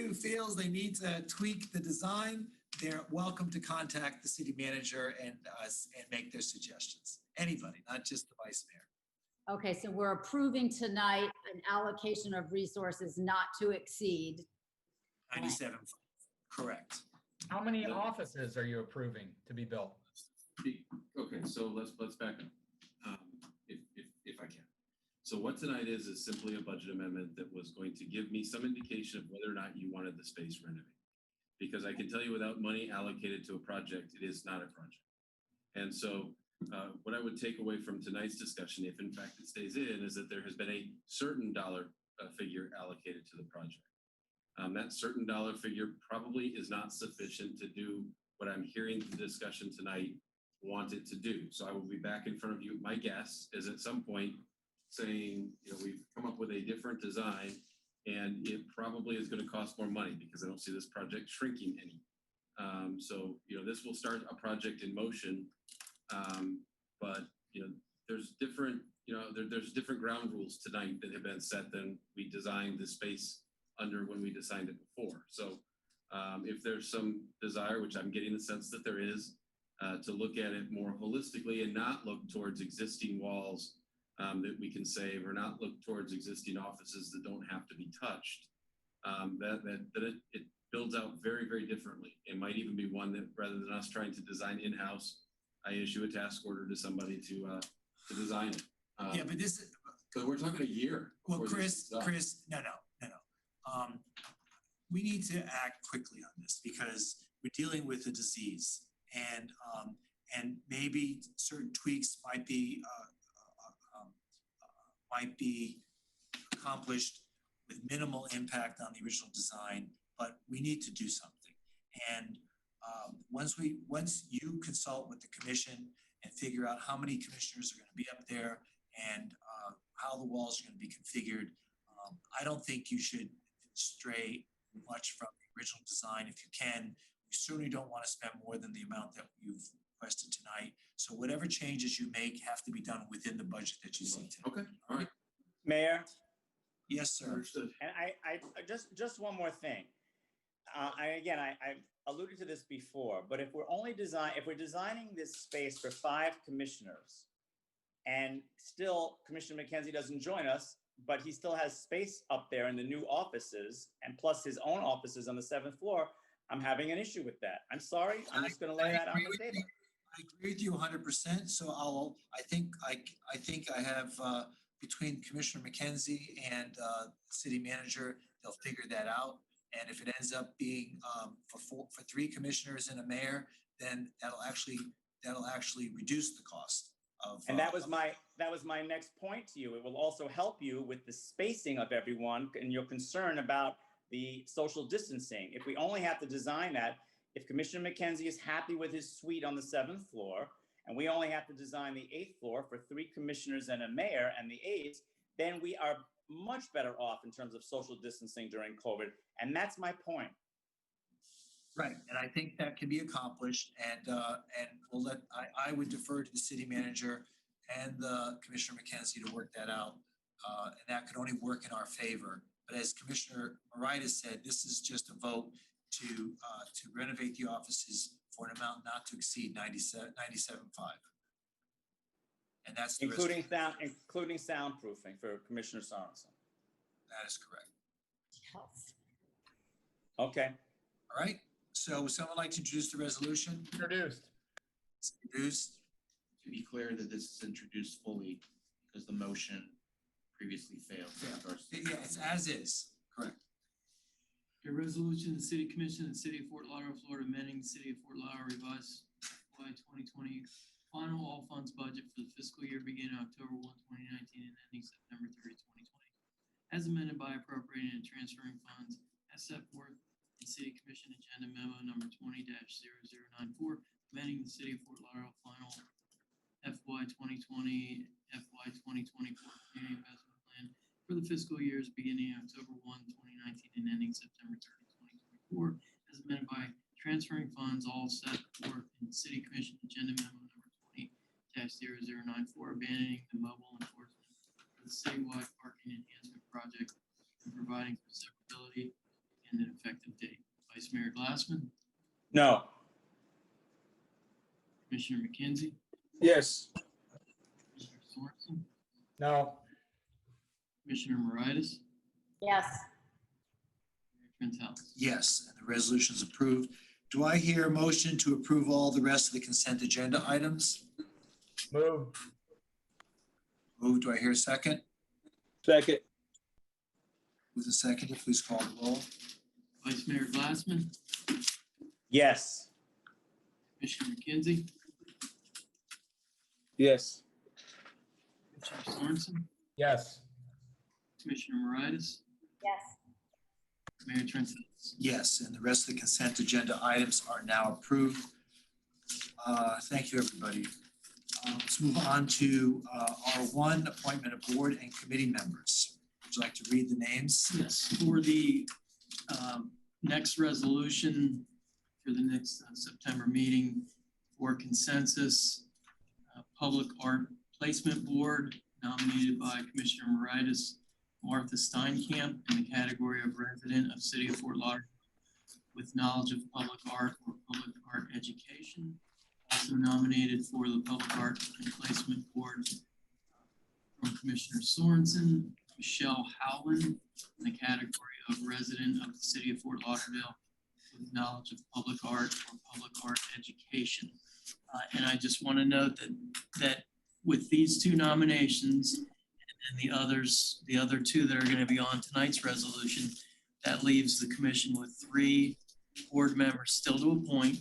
who feels they need to tweak the design, they're welcome to contact the city manager and us and make their suggestions. Anybody, not just the vice mayor. okay, so we're approving tonight an allocation of resources not to exceed. 97, correct. How many offices are you approving to be built? Okay, so let's back up, if I can. So what tonight is simply a budget amendment that was going to give me some indication of whether or not you wanted the space renovated. Because I can tell you without money allocated to a project, it is not a project. And so what I would take away from tonight's discussion, if in fact it stays in, is that there has been a certain dollar figure allocated to the project. That certain dollar figure probably is not sufficient to do what I'm hearing the discussion tonight want it to do. So I will be back in front of you. My guess is at some point saying, we've come up with a different design and it probably is going to cost more money because I don't see this project shrinking any. So, this will start a project in motion. But, there's different, there's different ground rules tonight that have been set than we designed the space under when we designed it before. So if there's some desire, which I'm getting the sense that there is, to look at it more holistically and not look towards existing walls that we can save, or not look towards existing offices that don't have to be touched, it builds out very, very differently. It might even be one that rather than us trying to design in-house, I issue a task order to somebody to design it. Yeah, but this is. So we're talking a year. Well, before this Chris, is done. no. We need to act quickly on this because we're dealing with a disease, and maybe certain tweaks might be accomplished with minimal impact on the original design, but we need to do something. And Once you consult with the commission and figure out how many commissioners are gonna be up there and how the walls are gonna be configured, I don't think you should stray much from the original design if you can. We certainly don't want to spend more than the amount that you've requested tonight. So whatever changes you make have to be done within the budget that you see today. Okay, all right. Mayor, Yes, sir. Understood. and I just one more thing. I alluded to this before, but if we're designing this space for 5 commissioners, and still Commissioner McKenzie doesn't join us, but he still has space up there in the new offices and plus his own offices on the 7th floor, I'm having an issue with that. I'm sorry. I'm just gonna lay that on the table. I agree with you 100%. So I think I have, between Commissioner McKenzie and city manager, they'll figure that out. And if it ends up being for 3 commissioners and a mayor, then that'll actually reduce the cost of. And that was my next point to you. It will also help you with the spacing of everyone and your concern about the social distancing. If we only have to design that, if Commissioner McKenzie is happy with his suite on the 7th floor, and we only have to design the 8th floor for 3 commissioners and a mayor and the aides, then we are much better off in terms of social distancing during COVID. And that's my point. Right, and I think that can be accomplished, and I would defer to the city manager and the Commissioner McKenzie to work that out. And that could only work in our favor. But as Commissioner Moritas said, this is just a vote to renovate the offices for an amount not to exceed 97.5. And that's the Including soundproofing for Commissioner Sorensen. That is correct. Yes. Okay. All right, so would someone like to introduce the resolution? Introduced. It's introduced. To be clear that this is introduced fully because the motion previously failed. Yeah, it's as is, correct. A resolution, the City Commission of the City of Fort Lauderdale, Florida, amending the City of Fort Lauderdale revised FY 2020 final all funds budget for the fiscal year beginning October 1, 2019 and ending September 30, 2020. As amended by appropriating and transferring funds as set forth in City Commission Agenda Memo number 20-0094, amending the City of Fort Lauderdale final FY 2020, FY 2024 community investment plan for the fiscal years beginning October 1, 2019 and ending September 30, 2024, as amended by transferring funds all set forth in City Commission Agenda Memo number 20-0094, abandoning the mobile enforcement for the citywide parking enhancement project and providing for severability and an effective date. Vice Mayor Glassman, No. Commissioner McKenzie, Yes. Commissioner Sorensen, No. Commissioner Moritas, Yes. Mayor Trentalis. Yes, and the resolution is approved. Do I hear a motion to approve all the rest of the consent agenda items? Move. Move, do I hear a second? Second. Who's the second? Please call the roll. Vice Mayor Glassman, Yes. Commissioner McKenzie, Yes. Commissioner Sorensen, Yes. Commissioner Moritas, Yes. Mayor Trentalis. Yes, and the rest of the consent agenda items are now approved. Thank you, everybody. Let's move on to R1, appointment of board and committee members. Would you like to read the names? Yes, for the next resolution for the next September meeting for consensus, Public Art Placement Board nominated by Commissioner Moritas, Martha Steinkamp in the category of resident of City of Fort Lauderdale with knowledge of public art or public art education. Also nominated for the Public Art and Placement Board from Commissioner Sorensen, Michelle Howland in the category of resident of the City of Fort Lauderdale with knowledge of public art or public art education. And I just want to note that with these 2 nominations and the other 2 that are going to be on tonight's resolution, that leaves the commission with 3 board members still to appoint.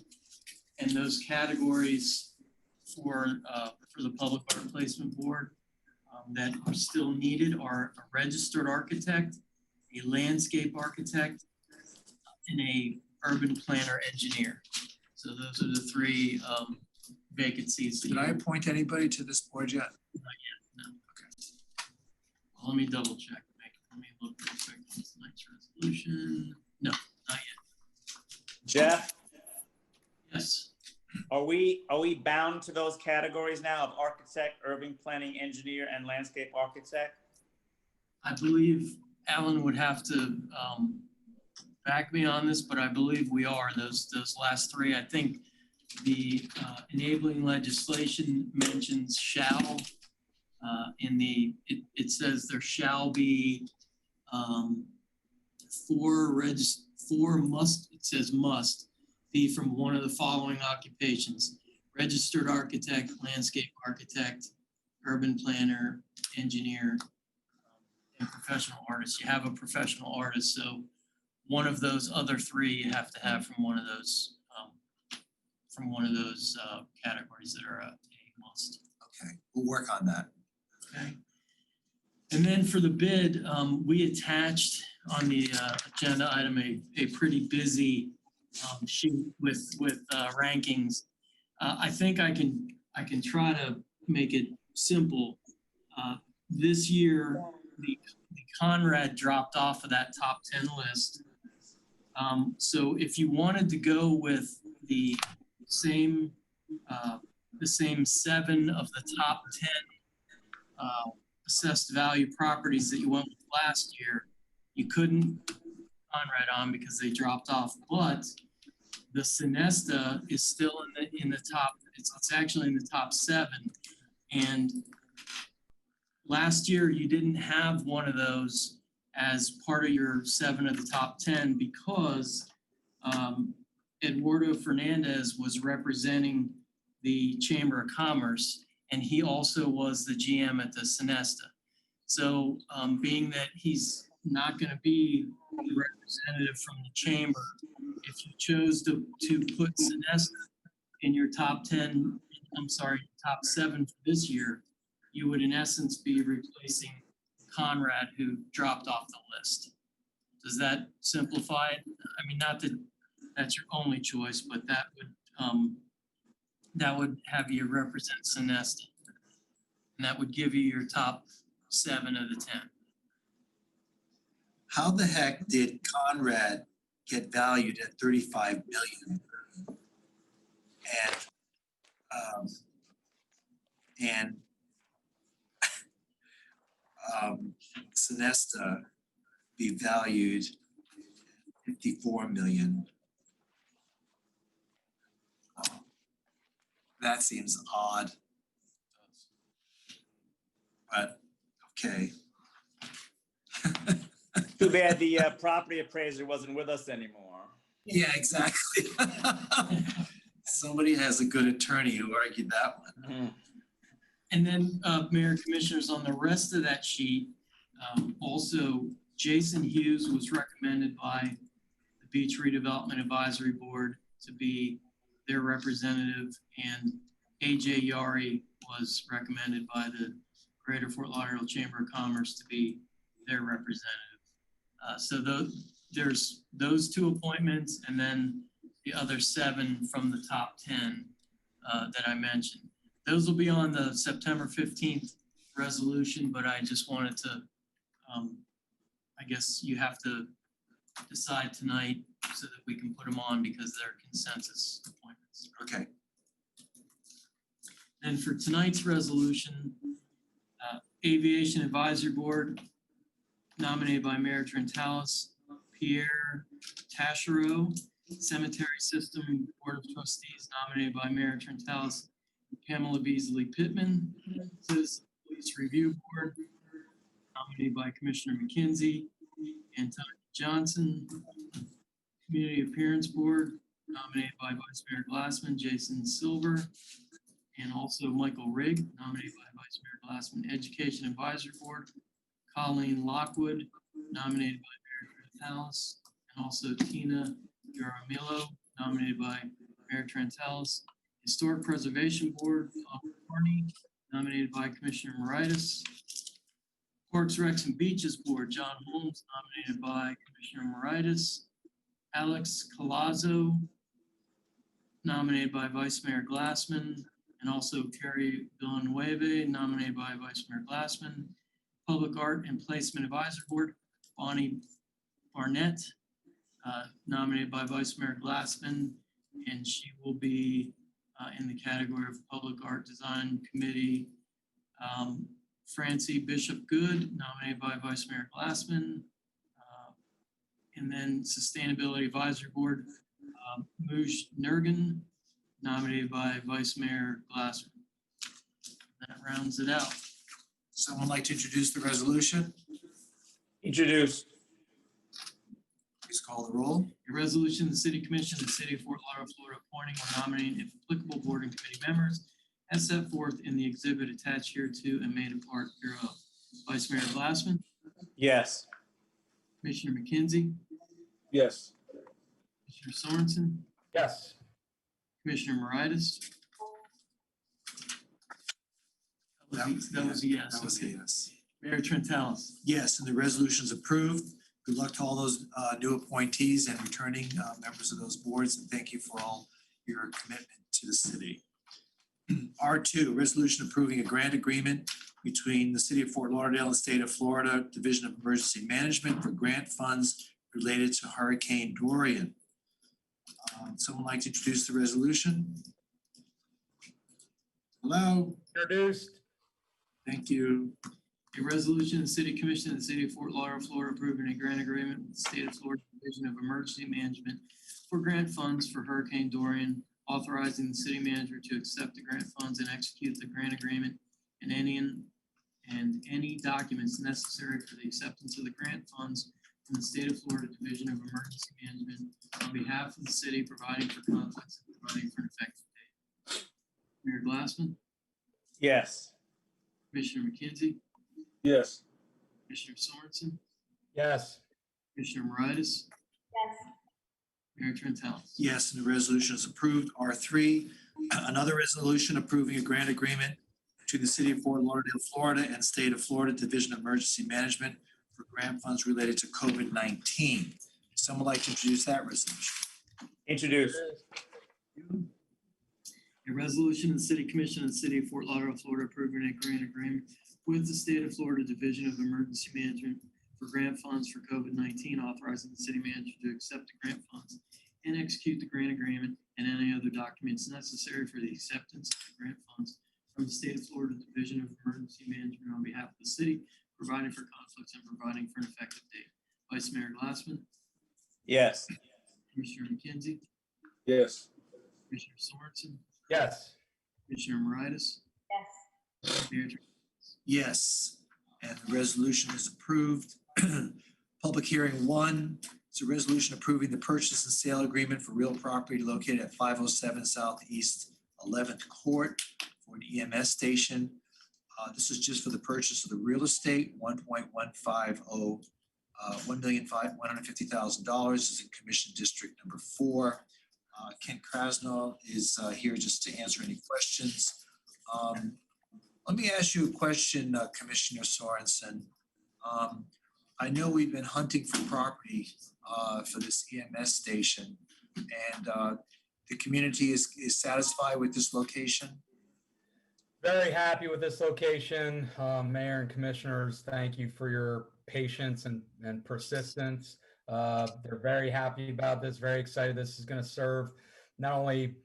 And those categories for the Public Art Placement Board that are still needed are a registered architect, a landscape architect, and a urban planner engineer. So those are the three vacancies. Did I appoint anybody to this board yet? Not yet, no. Okay. Well, let me double check. Let me look real quick on tonight's resolution. No, not yet. Jeff, Yes. are we bound to those categories now of architect, urban planning, engineer, and landscape architect? I believe Alan would have to back me on this, but I believe we are, those last three. I think the enabling legislation mentions shall it says there shall be it says must be from one of the following occupations: registered architect, landscape architect, urban planner, engineer, and professional artist. You have a professional artist, so one of those other three you have to have from one of those categories that are a must. Okay, we'll work on that. Okay. And then for the bid, we attached on the agenda item a pretty busy sheet with rankings. I think I can try to make it simple. This year, the Conrad dropped off of that top 10 list. So if you wanted to go with the same 7 of the top 10 assessed value properties that you went with last year, you couldn't Conrad on because they dropped off. But the Sonesta is still in the top. It's actually in the top 7. And last year you didn't have one of those as part of your 7 of the top 10 because Eduardo Fernandez was representing the Chamber of Commerce, and he also was the GM at the Sonesta. So being that he's not going to be the representative from the chamber, if you chose to put Sonesta in your top 7 for this year, you would in essence be replacing Conrad, who dropped off the list. Does that simplify it? I mean, not that that's your only choice, but that would have you represent Sonesta. And that would give you your top 7 of the 10. How the heck did Conrad get valued at 35 million? And Sonesta be valued 54 million? That seems odd. But okay. Too bad the property appraiser wasn't with us anymore. Yeah, exactly. Somebody has a good attorney who argued that one. Mm-hmm. And then, Mayor, Commissioners, on the rest of that sheet, also Jason Hughes was recommended by the Beach Redevelopment Advisory Board to be their representative, and AJ Yari was recommended by the Greater Fort Lauderdale Chamber of Commerce to be their representative. So there's those 2 appointments, and then the other 7 from the top 10 that I mentioned. Those will be on the September 15th resolution, but I just wanted to, I guess you have to decide tonight so that we can put them on because they're consensus appointments. Okay. And for tonight's resolution, Aviation Advisory Board, nominated by Mayor Trentalis, Pierre Taschereau. Cemetery System Board of Trustees, nominated by Mayor Trentalis, Pamela Beasley Pittman. Citizen Police Review Board, nominated by Commissioner McKenzie and Tanya Johnson. Community Appearance Board, nominated by Vice Mayor Glassman, Jason Silver, and also Michael Rigg, nominated by Vice Mayor Glassman. Education Advisory Board, Colleen Lockwood, nominated by Mayor Trentalis, and also Tina Jaramillo, nominated by Mayor Trentalis. Historic Preservation Board, Carney, nominated by Commissioner Moritas. Parks, Recs, and Beaches Board, John Holmes, nominated by Commissioner Moritas. Alex Colazzo, nominated by Vice Mayor Glassman, and also Carrie Villanueva, nominated by Vice Mayor Glassman. Public Art and Placement Advisory Board, Bonnie Barnett, nominated by Vice Mayor Glassman, and she will be in the category of Public Art Design Committee. Francie Bishop Good, nominated by Vice Mayor Glassman. And then Sustainability Advisory Board, Muj Nergin, nominated by Vice Mayor Glassman. That rounds it out. Someone like to introduce the resolution? Introduce. Please call the roll. A resolution, the City Commission of the City of Fort Lauderdale, Florida, appointing or nominating, if applicable, board and committee members as set forth in the exhibit attached here to and made a part hereof. Vice Mayor Glassman, Yes. Commissioner McKenzie, Yes. Commissioner Sorensen, Yes. Commissioner Moritas. That was a yes. That was a Okay. yes. Mayor Trentalis. Yes, and the resolution is approved. Good luck to all those new appointees and returning members of those boards, and thank you for all your commitment to the city. R2, resolution approving a grant agreement between the City of Fort Lauderdale and State of Florida Division of Emergency Management for grant funds related to Hurricane Dorian. Someone like to introduce the resolution? Hello? Introduced. Thank you. A resolution, the City Commission of the City of Fort Lauderdale, Florida, approving a grant agreement with the State of Florida Division of Emergency Management for grant funds for Hurricane Dorian, authorizing the city manager to accept the grant funds and execute the grant agreement and any documents necessary for the acceptance of the grant funds from the State of Florida Division of Emergency Management on behalf of the city, providing for conflicts and providing for an effective date. Mayor Glassman, Yes. Commissioner McKenzie, Yes. Commissioner Sorensen, Yes. Commissioner Moritas, Yes. Mayor Trentalis. Yes, and the resolution is approved. R3, another resolution approving a grant agreement to the City of Fort Lauderdale, Florida and State of Florida Division of Emergency Management for grant funds related to COVID-19. Someone like to introduce that resolution? Introduce. A resolution of the City Commission of the City of Fort Lauderdale, Florida, approving a grant agreement with the State of Florida Division of Emergency Management for grant funds for COVID-19, authorizing the city manager to accept the grant funds and execute the grant agreement and any other documents necessary for the acceptance of the grant funds from the State of Florida Division of Emergency Management on behalf of the city, providing for conflicts and providing for an effective date. Vice Mayor Glassman, Yes. Commissioner McKenzie, Yes. Commissioner Sorensen, Yes. Commissioner Moritas, Yes. Mayor Trentalis. Yes, and the resolution is approved. Public hearing 1, it's a resolution approving the purchase and sale agreement for real property located at 507 Southeast 11th Court for an EMS station. This is just for the purchase of the real estate, $1,150,000 is in Commission District number 4. Ken Krasno is here just to answer any questions. Let me ask you a question, Commissioner Sorensen. I know we've been hunting for property for this EMS station, and the community is satisfied with this location? Very happy with this location. Mayor and commissioners, thank you for your patience and persistence. They're very happy about this, very excited. This is going to serve not only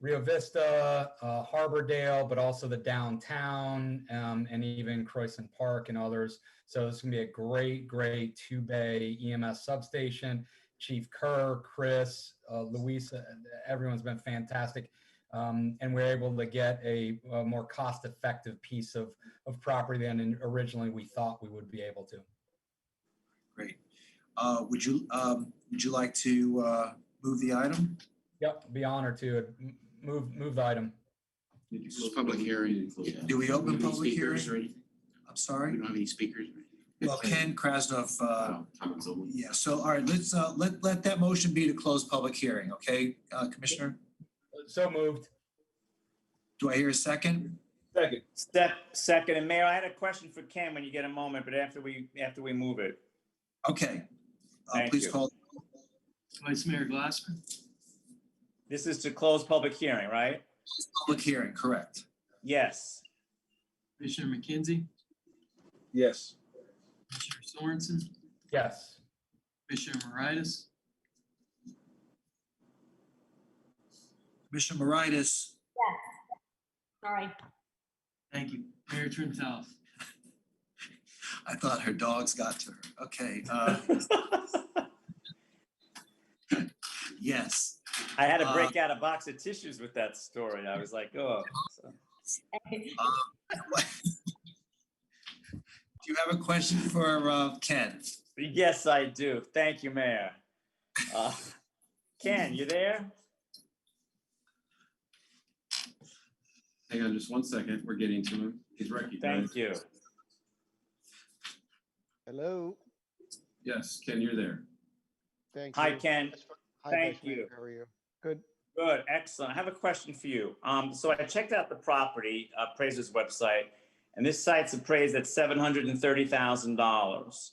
Rio Vista, Harbordale, but also the downtown and even Croissant Park and others. So this is going to be a great, great 2-bay EMS substation. Chief Kerr, Chris, Louisa, everyone's been fantastic. And we're able to get a more cost-effective piece of property than originally we thought we would be able to. Great. Would you like to move the item? Yep, be honored to move the item. This is public hearing. Do we open public hearing? hearing? I'm We sorry? don't have any speakers. Well, Ken Krasnov, Time's over. yeah, so all right, let's let that motion be to close public hearing, okay, Commissioner? So moved. Do I hear a second? Second. Second, and Mayor, I had a question for Ken when you get a moment, but after we move it. Okay. Thank Please you. call. Vice Mayor Glassman, This is to close public hearing, right? Public hearing, correct. Yes. Commissioner McKenzie, Yes. Commissioner Sorensen, Yes. Commissioner Moritas, Commissioner Moritas, Sorry. thank you. Mayor Trentalis. I thought her dogs got to her. Okay, yes. I had to break out a box of tissues with that story. I was like, oh. So. Do you have a question for Ken? Yes, I do. Thank you, Mayor. Ken, you there? Hang on just one second. We're getting to him. He's recognized. Thank you. Hello. Yes, Ken, you're there. Thank Hi, you. Ken. Hi, Thank Vice Mayor. you. How are you? Good. Good, excellent. I have a question for you. So I checked out the property appraiser's website, and this site's appraised at $730,000.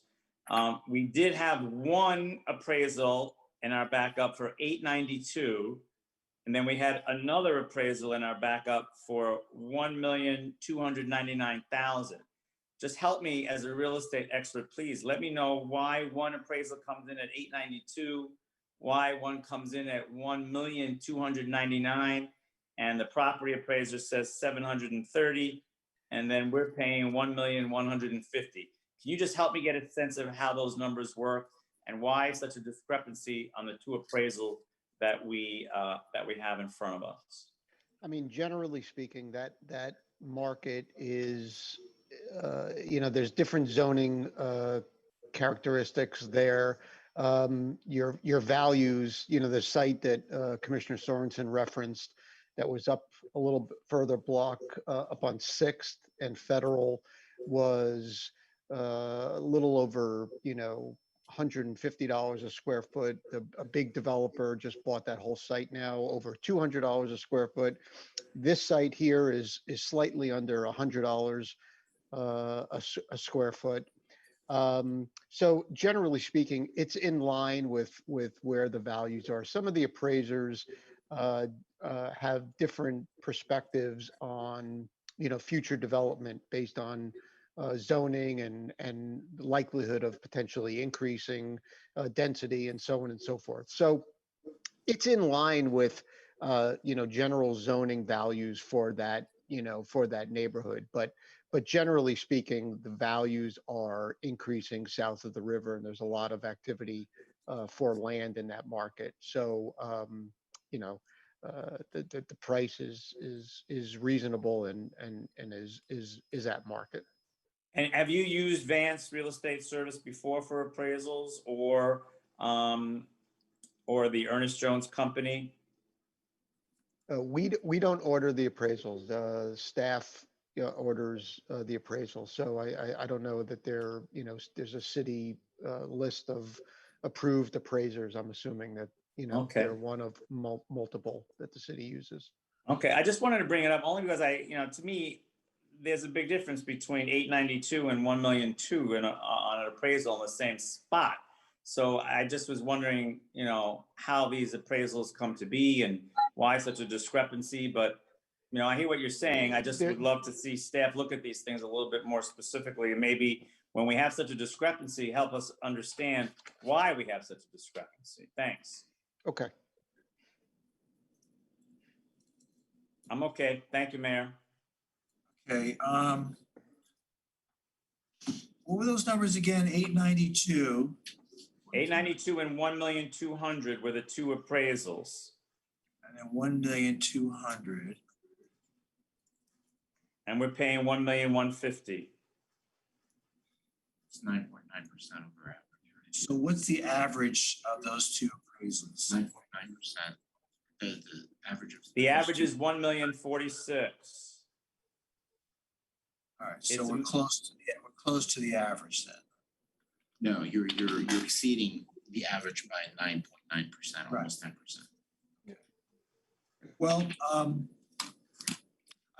We did have one appraisal in our backup for $892,000, and then we had another appraisal in our backup for $1,299,000. Just help me as a real estate expert, please. Let me know why one appraisal comes in at $892,000. Why one comes in at $1,299,000 and the property appraiser says $730,000, and then we're paying $1,150,000. Can you just help me get a sense of how those numbers work and why such a discrepancy on the two appraisals that we have in front of us? I mean, generally speaking, that market is, there's different zoning characteristics there. Your values, the site that Commissioner Sorensen referenced that was up a little bit further block up on 6th and Federal was a little over, $150 a square foot. A big developer just bought that whole site now, over $200 a square foot. This site here is slightly under $100 a square foot. So generally speaking, it's in line with where the values are. Some of the appraisers have different perspectives on, future development based on zoning and likelihood of potentially increasing density and so on and so forth. So it's in line with, general zoning values for that, for that neighborhood. But generally speaking, the values are increasing south of the river, and there's a lot of activity for land in that market. So, the price is reasonable and is at market. And have you used Vance Real Estate Service before for appraisals or the Ernest Jones Company? We don't order the appraisals. Staff orders the appraisal. So I don't know that there's a city list of approved appraisers. I'm assuming that, Okay. they're one of multiple that the city uses. Okay, I just wanted to bring it up only because to me, there's a big difference between $892,000 and $1,200,000 on an appraisal in the same spot. So I just was wondering, how these appraisals come to be and why such a discrepancy. But, I hear what you're saying. I just would love to see staff look at these things a little bit more specifically. And maybe when we have such a discrepancy, help us understand why we have such a discrepancy. Thanks. Okay. I'm okay. Thank you, Mayor. Okay, what were those numbers again? 892. 892 and 1,200,000 were the two appraisals. And then 1,200,000. And we're paying 1,150,000. It's 9.9% over average. So what's the average of those two appraisals? 9.9%. The average of The average is 1,046,000. All right, so we're close to the average then. No, you're exceeding the average by 9.9%, almost 10%. Well,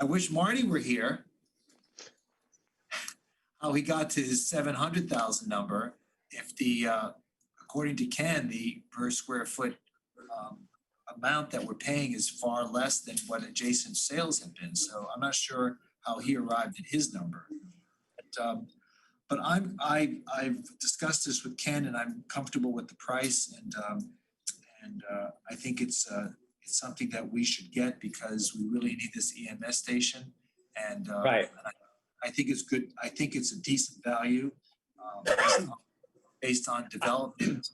I wish Marty were here. How he got to his 700,000 number, if according to Ken, the per square foot amount that we're paying is far less than what adjacent sales have been. So I'm not sure how he arrived at his number. But I've discussed this with Ken, and I'm comfortable with the price, and I think it's something that we should get because we really need this EMS station. And Right. I think it's good. I think it's a decent value based on development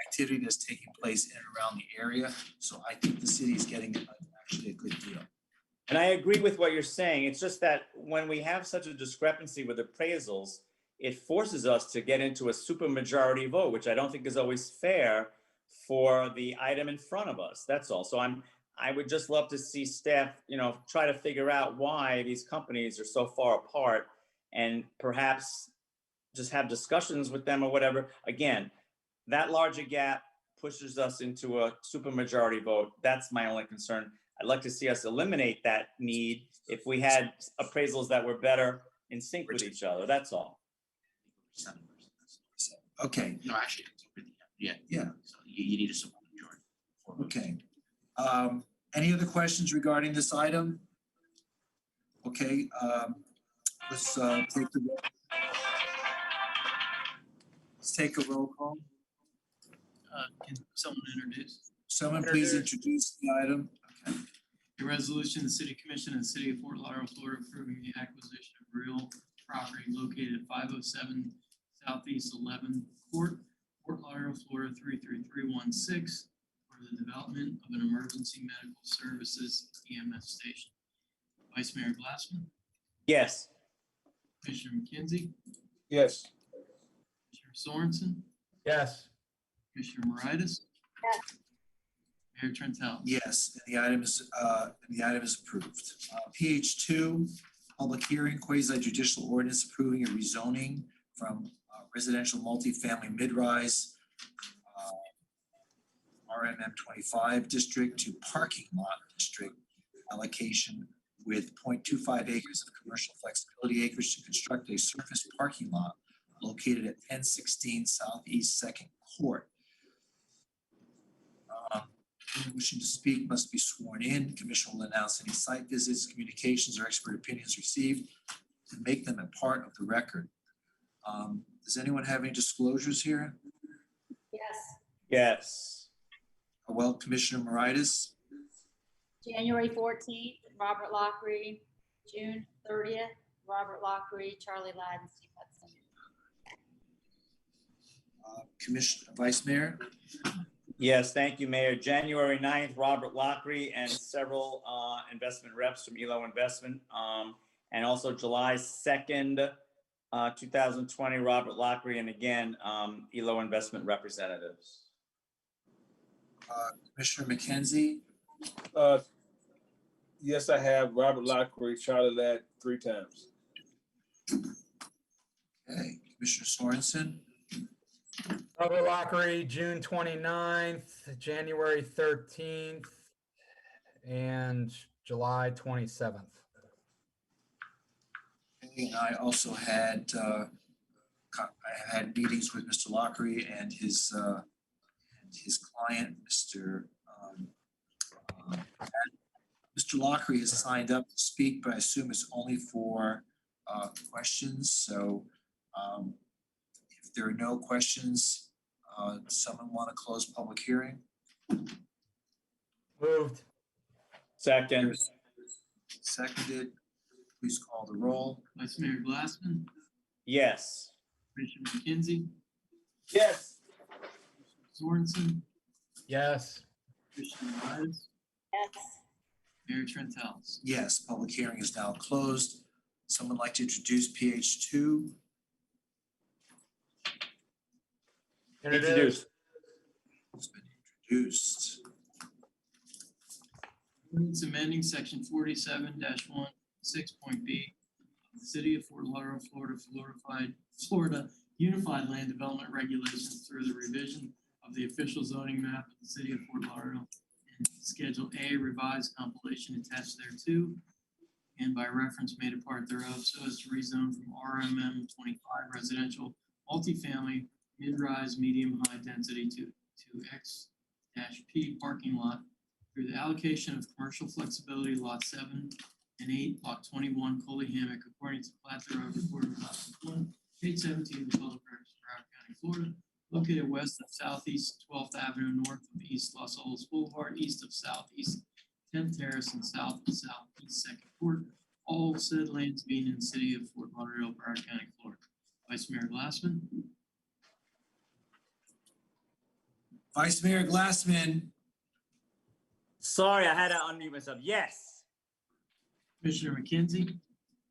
activity that's taking place in and around the area. So I think the city is getting actually a good deal. And I agree with what you're saying. It's just that when we have such a discrepancy with appraisals, it forces us to get into a supermajority vote, which I don't think is always fair for the item in front of us. That's all. So I would just love to see staff, try to figure out why these companies are so far apart and perhaps just have discussions with them or whatever. Again, that larger gap pushes us into a supermajority vote. That's my only concern. I'd like to see us eliminate that need if we had appraisals that were better in sync with each other. That's all. Okay. No, actually, yeah. So you need a simple majority. Okay. Any other questions regarding this item? Okay. Let's take a roll call. Can someone introduce? Someone please introduce the item. Okay. A resolution, the City Commission and City of Fort Lauderdale, Florida, approving the acquisition of real property located at 507 Southeast 11th Court, Fort Lauderdale, Florida 33316, for the development of an emergency medical services EMS station. Vice Mayor Glassman, Yes. Commissioner McKenzie, Yes. Commissioner Sorensen, Yes. Commissioner Moritas, Yes. Mayor Trentalis. Yes, and the item is approved. PH2, public hearing, quasi judicial ordinance approving a rezoning from residential multifamily mid-rise RMM 25 district to parking lot district allocation with 0.25 acres of commercial flexibility acreage to construct a surface parking lot located at 1016 Southeast 2nd Court. Anyone wishing to speak must be sworn in. Commission will announce any site visits, communications, or expert opinions received and make them a part of the record. Does anyone have any disclosures here? Yes. Yes. Well, Commissioner Moritas, January 14th, Robert Lockery. June 30th, Robert Lockery, Charlie Ladd, and Steve Hudson. Commissioner Vice Mayor. Yes, thank you, Mayor. January 9th, Robert Lockery and several investment reps from ELO Investment. And also July 2nd, 2020, Robert Lockery, and again, ELO Investment representatives. Commissioner McKenzie. Yes, I have Robert Lockery, Charlie Ladd 3 times. Okay, Commissioner Sorensen. Robert Lockery, June 29th, January 13th, and July 27th. And I also had meetings with Mr. Lockery and his client, Mr. Lockery has signed up to speak, but I assume it's only for questions. So if there are no questions, someone want to close public hearing? Moved. Second. Seconded. Please call the roll. Vice Mayor Glassman, Yes. Commissioner McKenzie, Yes. Sorensen, Yes. Commissioner Moritas, Yes. Mayor Trentalis. Yes, public hearing is now closed. Someone like to introduce PH2? Introduced. It's been introduced. Ordinance amending section 47-1, 6.b of the City of Fort Lauderdale, Florida Unified Land Development Regulations through the revision of the official zoning map of the City of Fort Lauderdale and Schedule A revised compilation attached thereto, and by reference made a part thereof, so as to rezone from RMM 25 residential multifamily mid-rise medium high density to X-P parking lot through the allocation of commercial flexibility lot 7 and 8, block 21, Coley Hammock, according to plat thereof recorded in lot 1, page 17 of the public records of Broward County, Florida, located west of Southeast 12th Avenue, north of East Los Olas Boulevard, east of Southeast 10th Terrace, and south of Southeast 2nd Court, all said lands being in the city of Fort Lauderdale, Broward County, Florida. Vice Mayor Glassman. Vice Mayor Glassman, Sorry, I had to unmute myself. Yes. Commissioner McKenzie,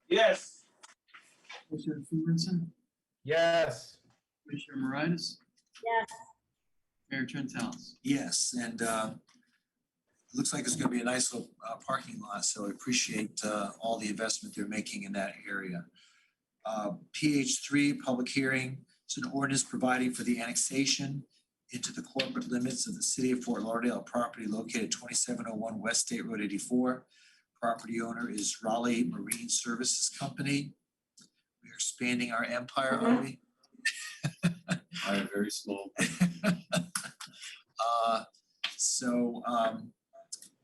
Yes. Commissioner Sorensen, Yes. Commissioner Moritas, Yes. Mayor Trentalis. yes, and it looks like it's going to be a nice little parking lot, so I appreciate all the investment they're making in that area. PH3, public hearing, it's an ordinance providing for the annexation into the corporate limits of the City of Fort Lauderdale, property located 2701 West State Road 84. Property owner is Raleigh Marine Services Company. We're expanding our empire, are we? I am very small.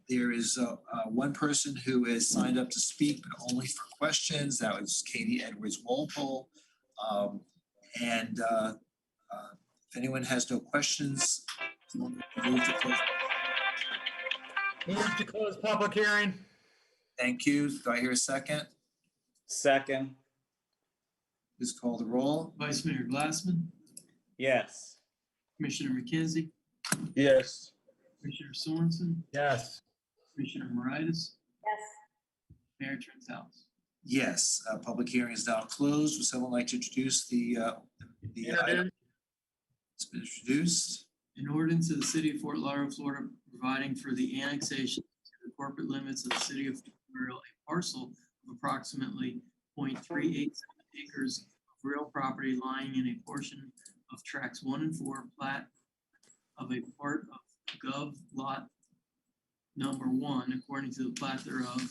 There is one person who has signed up to speak, but only for questions. That was Katie Edwards Walpole. If anyone has no questions, move to close. Move to close public hearing. Thank you. Do I hear a second? Second. Please call the roll. Vice Mayor Glassman, Yes. Commissioner McKenzie, Yes. Commissioner Sorensen, Yes. Commissioner Moritas, Yes. Mayor Trentalis. Yes, public hearing is now closed. Would someone like to introduce the item? It's been introduced. An ordinance of the City of Fort Lauderdale, Florida, providing for the annexation to the corporate limits of the City of Fort Lauderdale, a parcel of approximately 0.387 acres of real property lying in a portion of tracks 1 and 4, plat of a part of Gov Lot Number 1, according to the plat thereof,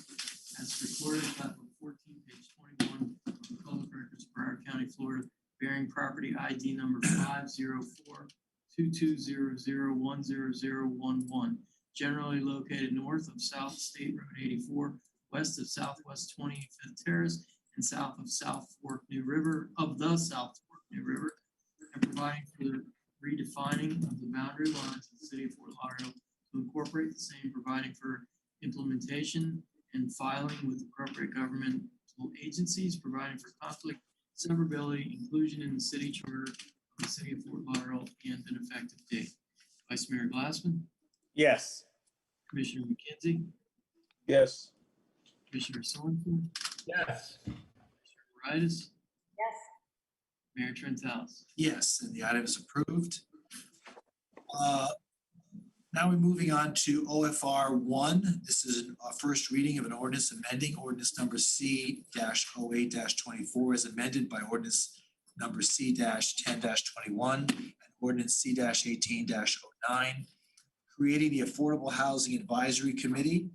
as recorded at plat book 14, page 21 of the public records of Broward County, Florida, bearing property ID number 504-2200-10011, generally located north of South State Road 84, west of Southwest 25th Terrace, and south of South Fork New River, and providing for the redefining of the boundary lines of the City of Fort Lauderdale to incorporate the same, providing for implementation and filing with appropriate governmental agencies, providing for conflict, severability, inclusion in the city charter of the City of Fort Lauderdale, and an effective date. Vice Mayor Glassman, Yes. Commissioner McKenzie, Yes. Commissioner Sorensen, Yes. Commissioner Moritas, Yes. Mayor Trentalis. Yes, and the item is approved. Now we're moving on to OFR 1. This is a first reading of an ordinance amending ordinance number C-08-24 as amended by ordinance number C-10-21 and ordinance C-18-09, creating the Affordable Housing Advisory Committee,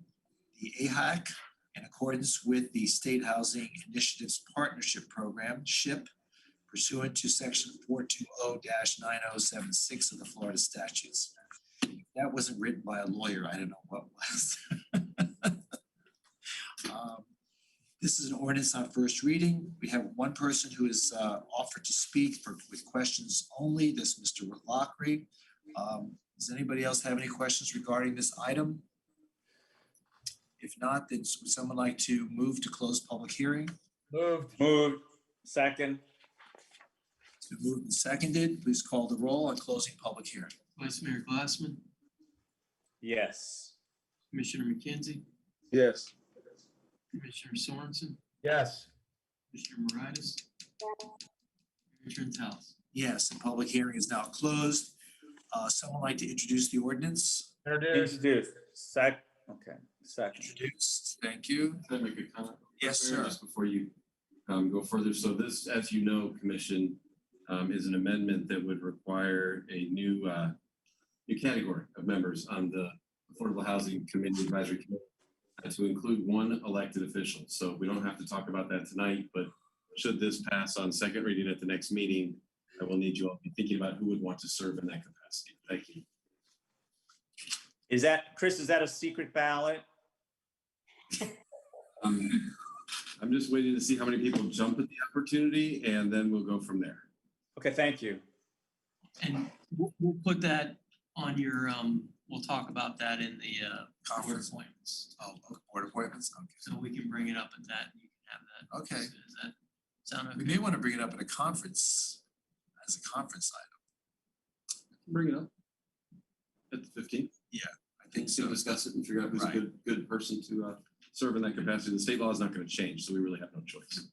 the AHAC, in accordance with the State Housing Initiatives Partnership Program, SHIP, pursuant to section 420-9076 of the Florida statutes. If that wasn't written by a lawyer, I don't know what was. This is an ordinance on first reading. We have one person who has offered to speak with questions only. This is Mr. Lockery. Does anybody else have any questions regarding this item? If not, then would someone like to move to close public hearing? Moved. Second. It's been moved and seconded. Please call the roll on closing public hearing. Vice Mayor Glassman, Yes. Commissioner McKenzie, Yes. Commissioner Sorensen, Yes. Commissioner Moritas, Mayor Trentalis. Yes, and public hearing is now closed. Someone like to introduce the ordinance? Introduced. Okay. Second. Introduced. Thank you. Can I make a comment? Yes, Mayor, sir. Just before you go further. So this, as you know, Commission, is an amendment that would require a new category of members on the Affordable Housing Committee Advisory Committee to include one elected official. So we don't have to talk about that tonight, but should this pass on second reading at the next meeting, I will need you all to be thinking about who would want to serve in that capacity. Thank you. Is that, Chris, is that a secret ballot? I'm just waiting to see how many people jump at the opportunity, and then we'll go from there. Okay, thank you. And we'll put that on your, we'll talk about that in the board Conference. appointments. Oh, board appointments, okay. So we can bring it up at that. You can have that. Okay. Does that sound We okay? may want to bring it up at a conference, as a conference item. Bring it up. At the 15th. I think so. Discuss it and figure out who's Right. a good person to serve in that capacity. The state law is not going to change, so we really have no choice.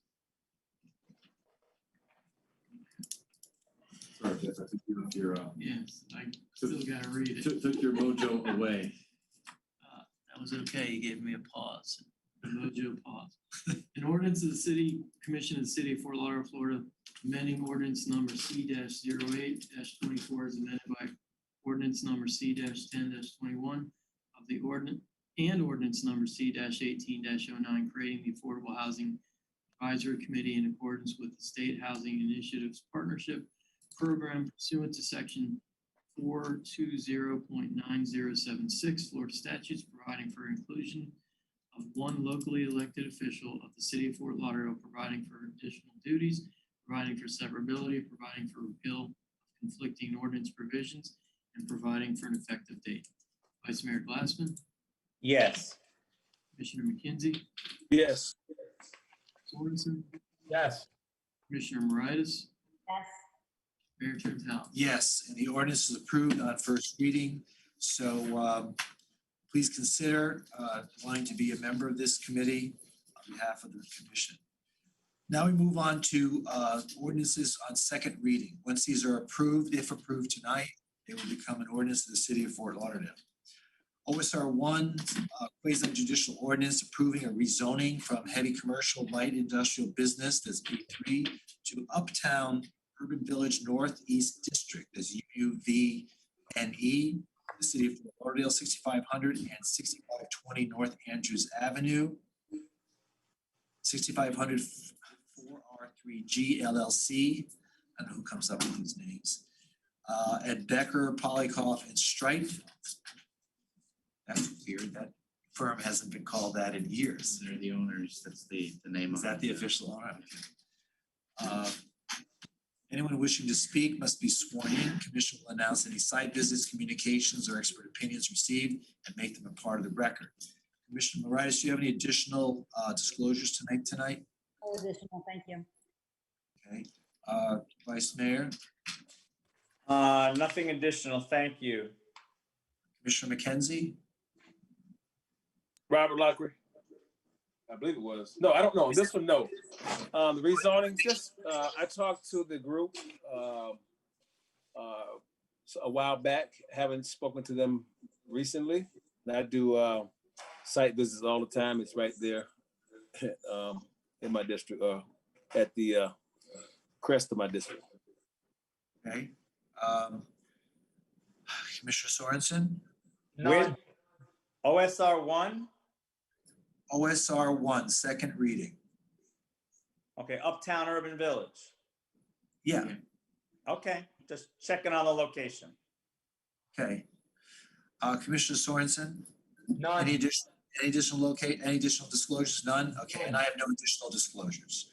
Sorry, Jeff, I think you left your, Yes, I still gotta read it. took your mojo away. That was okay. You gave me a pause, a mojo pause. An ordinance of the City Commission of the City of Fort Lauderdale, Florida, amending ordinance number C-08-24 as amended by ordinance number C-10-21 of the ordinance and ordinance number C-18-09, creating the Affordable Housing Advisory Committee in accordance with the State Housing Initiatives Partnership Program pursuant to section 420.9076 Florida statutes, providing for inclusion of one locally elected official of the City of Fort Lauderdale, providing for additional duties, providing for severability, providing for repeal of conflicting ordinance provisions, and providing for an effective date. Vice Mayor Glassman, Yes. Commissioner McKenzie, Yes. Sorensen, Yes. Commissioner Moritas, Yes. Mayor Trentalis. Yes, and the ordinance is approved on first reading. So please consider wanting to be a member of this committee on behalf of the commission. Now we move on to ordinances on second reading. Once these are approved, if approved tonight, they will become an ordinance of the City of Fort Lauderdale. OSR 1, quasi judicial ordinance approving a rezoning from heavy commercial light industrial business, that's B3, to Uptown Urban Village Northeast District, that's UUVNE, the City of Fort Lauderdale, 6500 and 6520 North Andrews Avenue, 6500 4R3G LLC. I don't know who comes up with these names. Ed Becker, Polykoff, and Stripe. That's weird. That firm hasn't been called that in years. They're the owners. That's the name of Is that it. the official owner? Anyone wishing to speak must be sworn in. Commission will announce any site visits, communications, or expert opinions received and make them a part of the record. Commissioner Moritas, do you have any additional disclosures to make tonight? No additional, thank you. Okay. Vice Mayor, Nothing additional, thank you. Commissioner McKenzie? Robert Lockery. I believe it was. No, I don't know. This one, no. The rezoning, just, I talked to the group a while back, haven't spoken to them recently. And I do site visits all the time. It's right there in my district, at the crest of my district. Okay. Commissioner Sorensen? With OSR 1? OSR 1, second reading. Okay, Uptown Urban Village. Yeah, Okay, just checking on the location. okay. Commissioner Sorensen? None. Any additional disclosures? None? Okay, and I have no additional disclosures.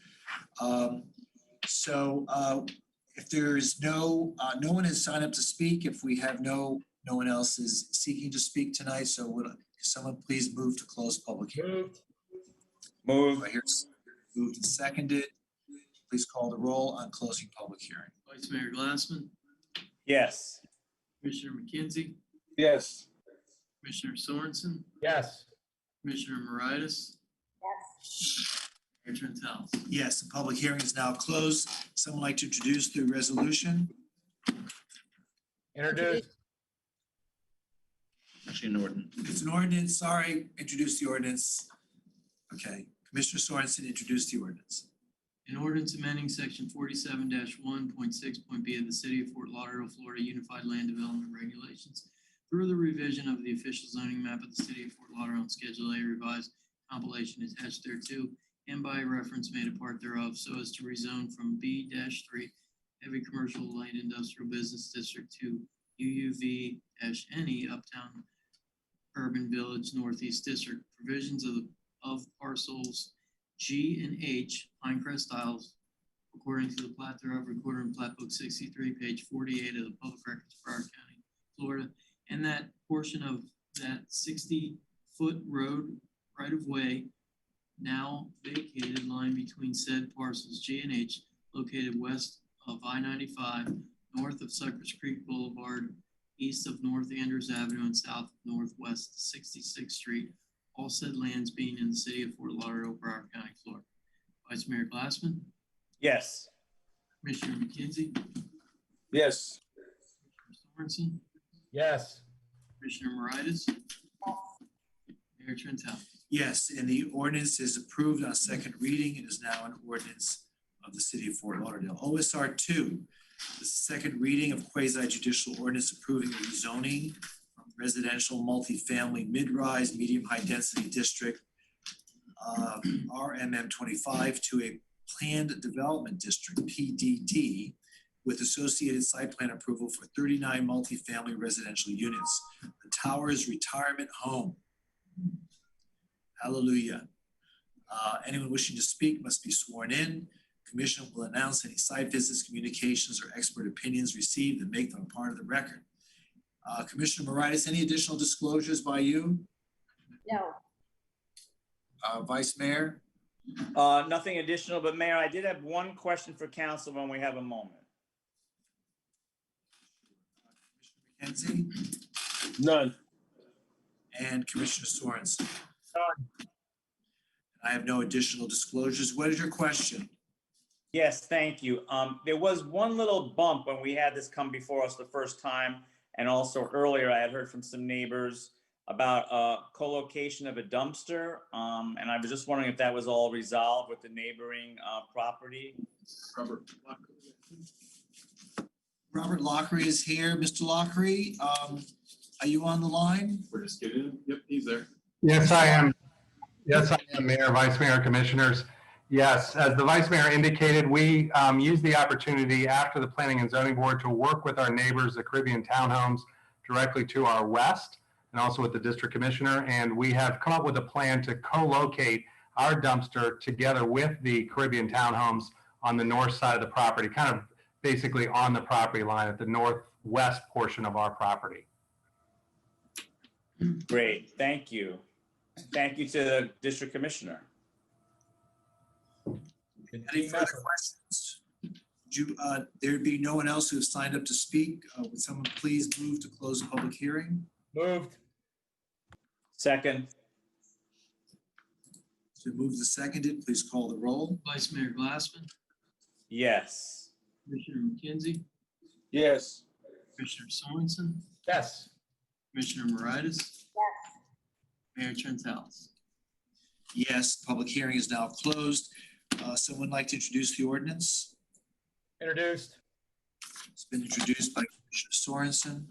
If there's no one has signed up to speak, if we have no one else is seeking to speak tonight, so would someone please move to close public hearing? Move. Do I hear moved and seconded? Please call the roll on closing public hearing. Vice Mayor Glassman, Yes. Commissioner McKenzie, Yes. Commissioner Sorensen, Yes. Commissioner Moritas, Yes. Mayor Trentalis. Yes, the public hearing is now closed. Someone like to introduce the resolution? Introduce. Actually, an ordinance. It's an ordinance, sorry, introduce the ordinance. Okay, Commissioner Sorensen, introduce the ordinance. An ordinance amending section 47-1.6.b of the City of Fort Lauderdale, Florida Unified Land Development Regulations through the revision of the official zoning map of the City of Fort Lauderdale on Schedule A revised compilation attached thereto and by reference made a part thereof so as to rezone from B-3 Heavy Commercial Light Industrial Business District to UUV-NE Uptown Urban Village Northeast District. Provisions of parcels G and H, Pinecrest Isles, according to the plat thereof recorded in Plat Book 63, page 48 of the Public Records of Broward County, Florida, and that portion of that 60-foot road right-of-way now vacated lying between said parcels G and H, located west of I-95, north of Cypress Creek Boulevard, east of North Andrews Avenue, and south of Northwest 66th Street, all said lands being in the city of Fort Lauderdale, Broward County, Florida. Vice Mayor Glassman, Yes. Commissioner McKenzie, Yes. Commissioner Sorensen, Yes. Commissioner Moritas, Mayor Trentalles. Yes, and the ordinance is approved on second reading. It is now an ordinance of the City of Fort Lauderdale. OSR 2, the second reading of quasi judicial ordinance approving the rezoning from residential multifamily mid-rise medium-high density district RMM 25 to a planned development district PDD with associated site plan approval for 39 multifamily residential units. The Towers Retirement Home. Hallelujah. Anyone wishing to speak must be sworn in. Commission will announce any site visits, communications, or expert opinions received and make them a part of the record. Commissioner Moritas, any additional disclosures by you? No. Vice Mayor? Nothing additional, but Mayor, I did have one question for council when we have a moment. Commissioner McKenzie? None. And Commissioner Sorensen? I have no additional disclosures. What is your question? Yes, thank you. There was one little bump when we had this come before us the first time. And also earlier, I had heard from some neighbors about co-location of a dumpster. And I was just wondering if that was all resolved with the neighboring property. Robert Lockery is here. Mr. Lockery, are you on the line? We're just getting him. Yep, he's there. Yes, I am. Yes, I am, Mayor, Vice Mayor, Commissioners. Yes, as the Vice Mayor indicated, we used the opportunity after the Planning and Zoning Board to work with our neighbors, the Caribbean Townhomes, directly to our west, and also with the District Commissioner. And we have come up with a plan to co-locate our dumpster together with the Caribbean Townhomes on the north side of the property, kind of basically on the property line at the northwest portion of our property. Great, thank you. Thank you to the District Commissioner. Any further questions? There be no one else who has signed up to speak. Would someone please move to close the public hearing? Moved. Second. So moved and seconded, please call the roll. Vice Mayor Glassman, Yes. Commissioner McKenzie, Yes. Commissioner Sorensen, Yes. Commissioner Moritas, Yes. Mayor Trentalles. Yes, public hearing is now closed. Someone like to introduce the ordinance? Introduced. It's been introduced by Commissioner Sorensen.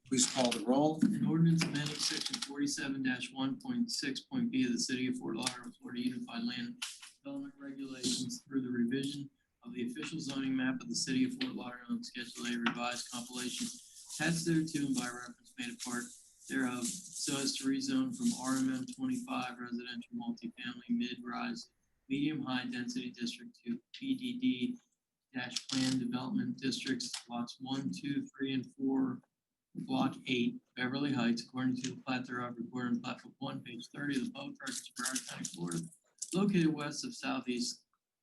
Please call the roll. An ordinance amending section 47-1.6.b of the City of Fort Lauderdale, Florida Unified Land Development Regulations through the revision of the official zoning map of the City of Fort Lauderdale and Schedule A revised compilation attached thereto and by reference made a part thereof so as to rezone from RMM 25 residential multifamily mid-rise medium-high density district to PDD Plan Development Districts, lots 1, 2, 3, and 4, Block 8, Beverly Heights, according to the plat thereof recorded in Plat Book 1, page 30 of the Public Records of Broward County, Florida, located west of Southeast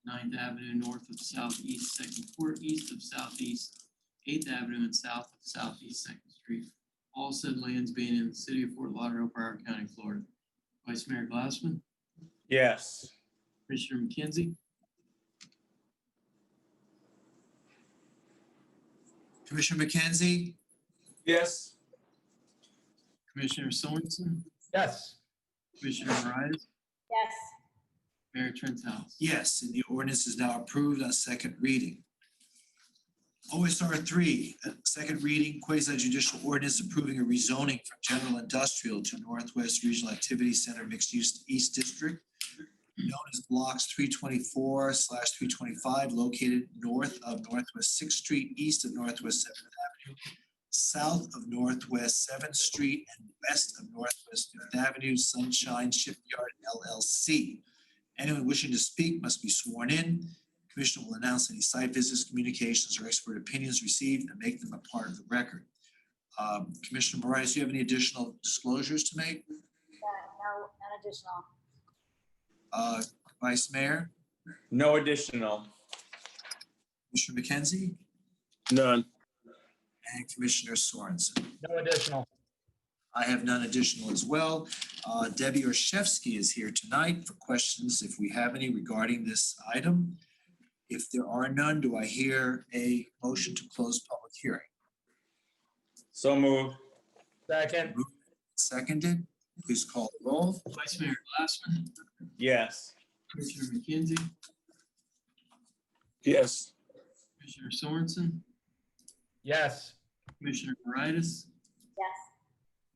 9th Avenue, north of Southeast 2nd Court, east of Southeast 8th Avenue, and south of Southeast 2nd Street. All said lands being in the City of Fort Lauderdale, Broward County, Florida. Vice Mayor Glassman, Yes. Commissioner McKenzie, Commissioner McKenzie? Yes. Commissioner Sorensen, Yes. Commissioner Moritas, Yes. Mayor Trentalles. Yes, and the ordinance is now approved on second reading. OSR 3, second reading, quasi judicial ordinance approving a rezoning from general industrial to Northwest Regional Activity Center Mixed Use East District, known as blocks 324/325, located north of Northwest 6th Street, east of Northwest 7th Avenue, south of Northwest 7th Street and west of Northwest 5th Avenue, Sunshine Shipyard LLC. Anyone wishing to speak must be sworn in. Commissioner will announce any site visits, communications, or expert opinions received and make them a part of the record. Commissioner Morais, do you have any additional disclosures to make? No, none additional. Vice Mayor, No additional. Commissioner McKenzie, None. and Commissioner Sorensen. No additional. I have none additional as well. Debbie Orshevsky is here tonight for questions, if we have any, regarding this item. If there are none, do I hear a motion to close public hearing? So moved. Second. Seconded, please call the roll. Vice Mayor Glassman, Yes. Commissioner McKenzie, Yes. Commissioner Sorensen, Yes. Commissioner Moritas, Yes.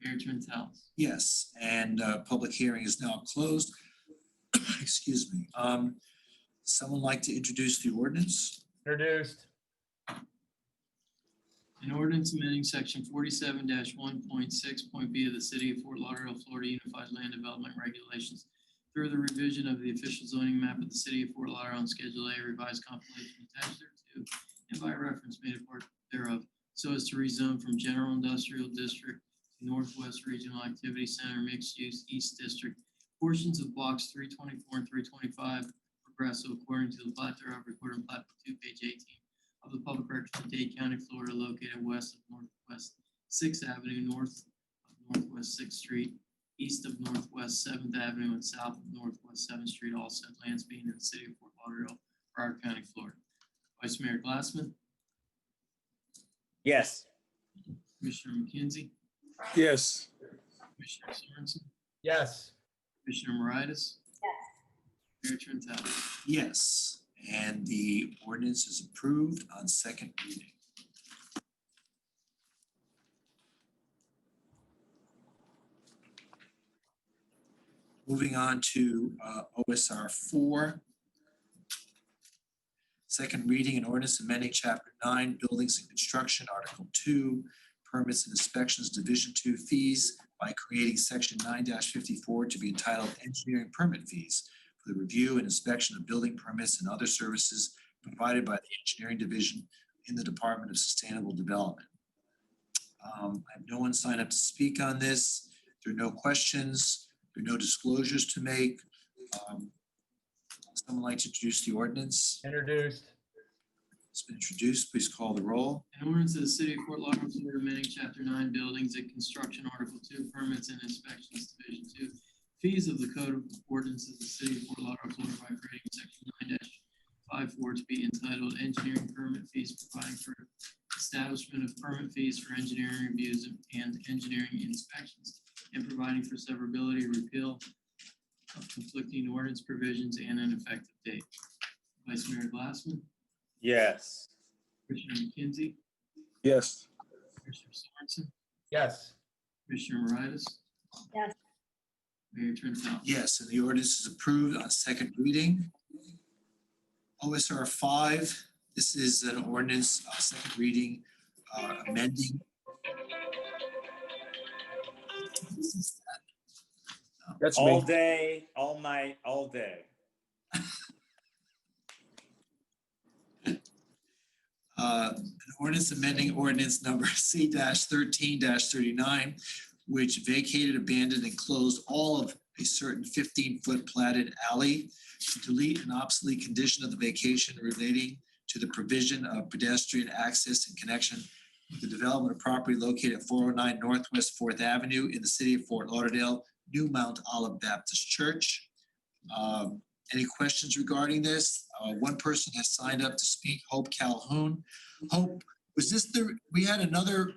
Mayor Trentalis. Yes, and public hearing is now closed. Excuse me. Someone like to introduce the ordinance? Introduced. An ordinance amending section 47-1.6.b of the City of Fort Lauderdale, Florida Unified Land Development Regulations through the revision of the official zoning map of the City of Fort Lauderdale on Schedule A revised compilation attached thereto and by reference made a part thereof, so as to rezone from General Industrial District to Northwest Regional Activity Center Mixed Use East District portions of blocks 324 and 325 Progresso according to the plat thereof recorded in plat 2, page 18. Of the public records of Dade County, Florida, located west of Northwest 6th Avenue, north of Northwest 6th Street, east of Northwest 7th Avenue, and south of Northwest 7th Street, all said lands being in the City of Fort Lauderdale, Broward County, Florida. Vice Mayor Glassman, Yes. Commissioner McKenzie, Yes. Commissioner Sorensen, Yes. Commissioner Moritas, Yes. Mayor Trentalis. Yes, and the ordinance is approved on second reading. Moving on to OSR 4. Second reading and ordinance amending Chapter 9, Buildings and Construction, Article 2, Permits and Inspections, Division 2 Fees by creating Section 9-54 to be entitled Engineering Permit Fees for the review and inspection of building permits and other services provided by the Engineering Division in the Department of Sustainable Development. I have no one sign up to speak on this. There are no questions. There are no disclosures to make. Someone like to introduce the ordinance? Introduced. It's been introduced. Please call the roll. An ordinance of the City of Fort Lauderdale, Florida, amending Chapter 9, Buildings and Construction, Article 2, Permits and Inspections, Division 2, Fees of the Code of Ordinances of the City of Fort Lauderdale, Florida, by creating Section 9-54 to be entitled Engineering Permit Fees, providing for establishment of permit fees for engineering reviews and engineering inspections, and providing for severability, repeal of conflicting ordinance provisions, and an effective date. Vice Mayor Glassman, Yes. Commissioner McKenzie, Yes. Commissioner Sorensen, Yes. Commissioner Moritas, Yes. Mayor Trentalis. Yes, and the ordinance is approved on second reading. OSR 5, this is an ordinance, second reading, amending. That's All me. day, all night, all day. An ordinance amending ordinance number C-13-39, which vacated, abandoned, and closed all of a certain 15-foot platted alley to delete an obsolete condition of the vacation relating to the provision of pedestrian access in connection with the development of property located at 409 Northwest 4th Avenue in the City of Fort Lauderdale, New Mount Olive Baptist Church. Any questions regarding this? One person has signed up to speak, Hope Calhoun. Hope, was this we had another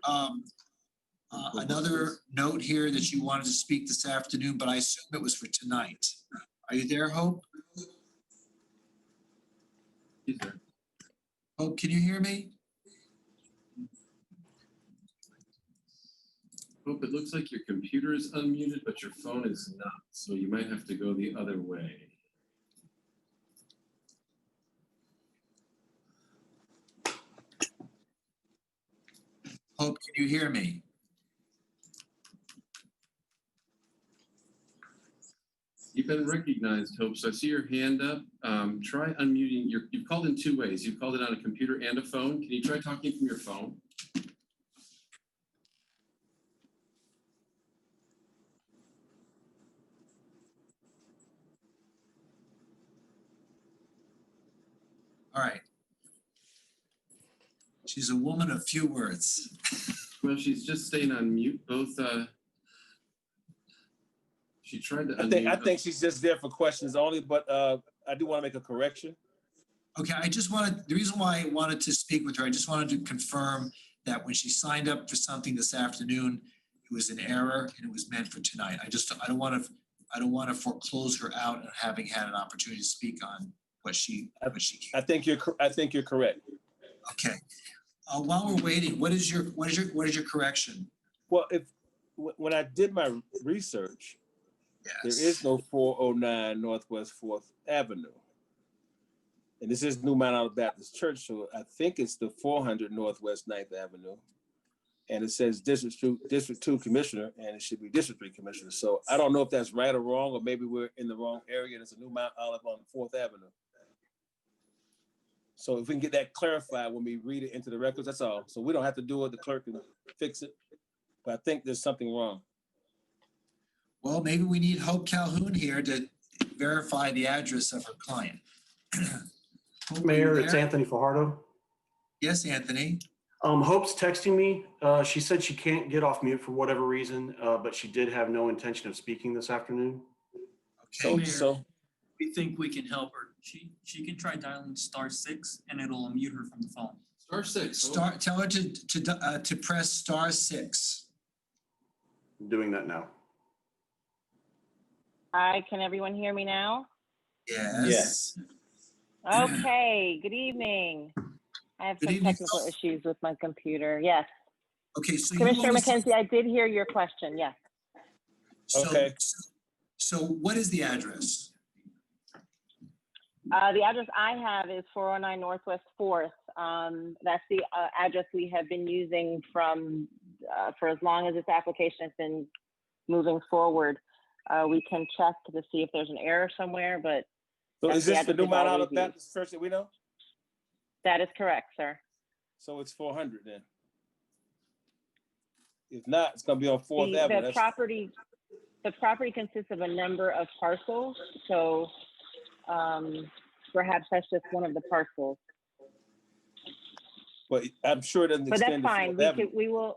note here that you wanted to speak this afternoon, but I assume it was for tonight. Are you there, Hope? Hope, can you hear me? Hope, it looks like your computer is unmuted, but your phone is not, so you might have to go the other way. Hope, Can you hear me? You've been recognized, Hope. So I see your hand up. Try unmuting you've called in two ways. You've called it on a computer and a phone. Can you try talking from your phone? All right. She's a woman of few words. Well, she's just staying on mute. Both, she tried to I unmute. think she's just there for questions only, but I do want to make a correction. Okay, the reason why I wanted to speak with her, I just wanted to confirm that when she signed up for something this afternoon, it was an error and it was meant for tonight. I don't want to foreclose her out and having had an opportunity to speak on what she. I think you're correct. Okay. While we're waiting, what is your correction? Well, when I did my research, yes, there is no 409 Northwest 4th Avenue. And this is New Mount Olive Baptist Church, so I think it's the 400 Northwest 9th Avenue. And it says District 2 Commissioner, and it should be District 3 Commissioner. So I don't know if that's right or wrong, or maybe we're in the wrong area. There's a New Mount Olive on 4th Avenue. So if we can get that clarified when we read it into the records, that's all. So we don't have to do it, the clerk can fix it. But I think there's something wrong. Well, maybe we need Hope Calhoun here to verify the address of her client. Mayor, it's Anthony Fajardo. Yes, Anthony. Hope's texting me. She said she can't get off mute for whatever reason, but she did have no intention of speaking this afternoon. Okay. Mayor, So we think we can help her. She can try dialing *6 and it'll unmute her from the phone. *6. Tell her to press *6. I'm doing that now. Hi, can everyone hear me now? Yes. Okay, good evening. I have some technical issues with my computer. Yes. Okay, so Commissioner McKenzie, I did hear your question. Yes. okay. So what is the address? The address I have is 409 Northwest 4th. That's the address we have been using for as long as this application has been moving forward. We can check to see if there's an error somewhere, but. So is this the New Mount Olive Baptist Church that we know? That is correct, sir. So it's 400 then. If not, it's going to be on 4th Avenue. The property consists of a number of parcels, so perhaps that's just one of the parcels. But I'm sure it doesn't But that's extend to fine. 4th Avenue.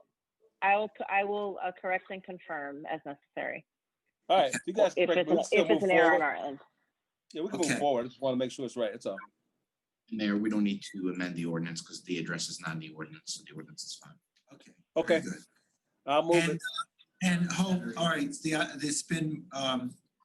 I will correct and confirm as necessary. All right, you guys if it's an error on our end. Yeah, we can move forward. I just want to make sure it's right. That's all. Mayor, we don't need to amend the ordinance because the address is not in the ordinance, so the ordinance is fine. Okay. Good. I'll move it. And Hope, all right, it's been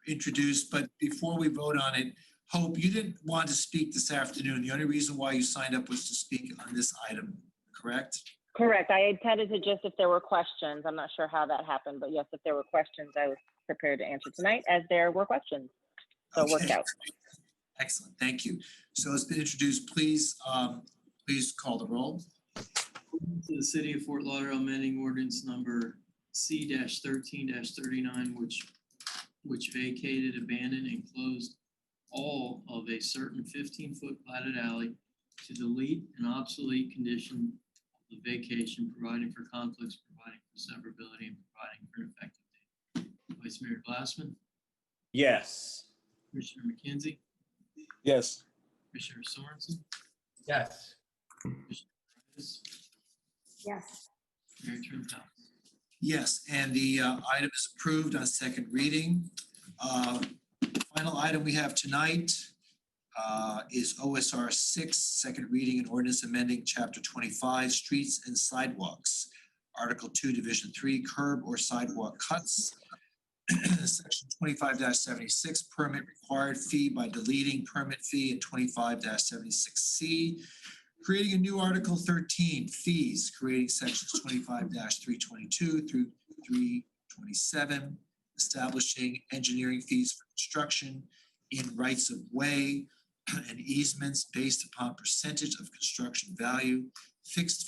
introduced, but before we vote on it, Hope, you didn't want to speak this afternoon. The only reason why you signed up was to speak on this item, correct? Correct. I intended to just if there were questions. I'm not sure how that happened, but yes, if there were questions, I was prepared to answer tonight as there were questions. So it worked out. Excellent, thank you. So it's been introduced. Please call the roll. To the City of Fort Lauderdale amending ordinance number C-13-39, which vacated, abandoned, and closed all of a certain 15-foot platted alley to delete an obsolete condition of the vacation, providing for conflicts, providing for severability, and providing for an effective date. Vice Mayor Glassman, Yes. Commissioner McKenzie, Yes. Commissioner Sorensen, Yes. Commissioner Price, Yes. Mayor Trentalis. Yes, and the item is approved on second reading. Final item we have tonight is OSR 6, second reading and ordinance amending Chapter 25, Streets and Sidewalks. Article 2, Division 3, Curb or Sidewalk Cuts. Section 25-76, permit required fee by deleting permit fee at 25-76C. Creating a new Article 13, fees, creating sections 25-322 through 327, establishing engineering fees for construction in rights of way and easements based upon percentage of construction value, fixed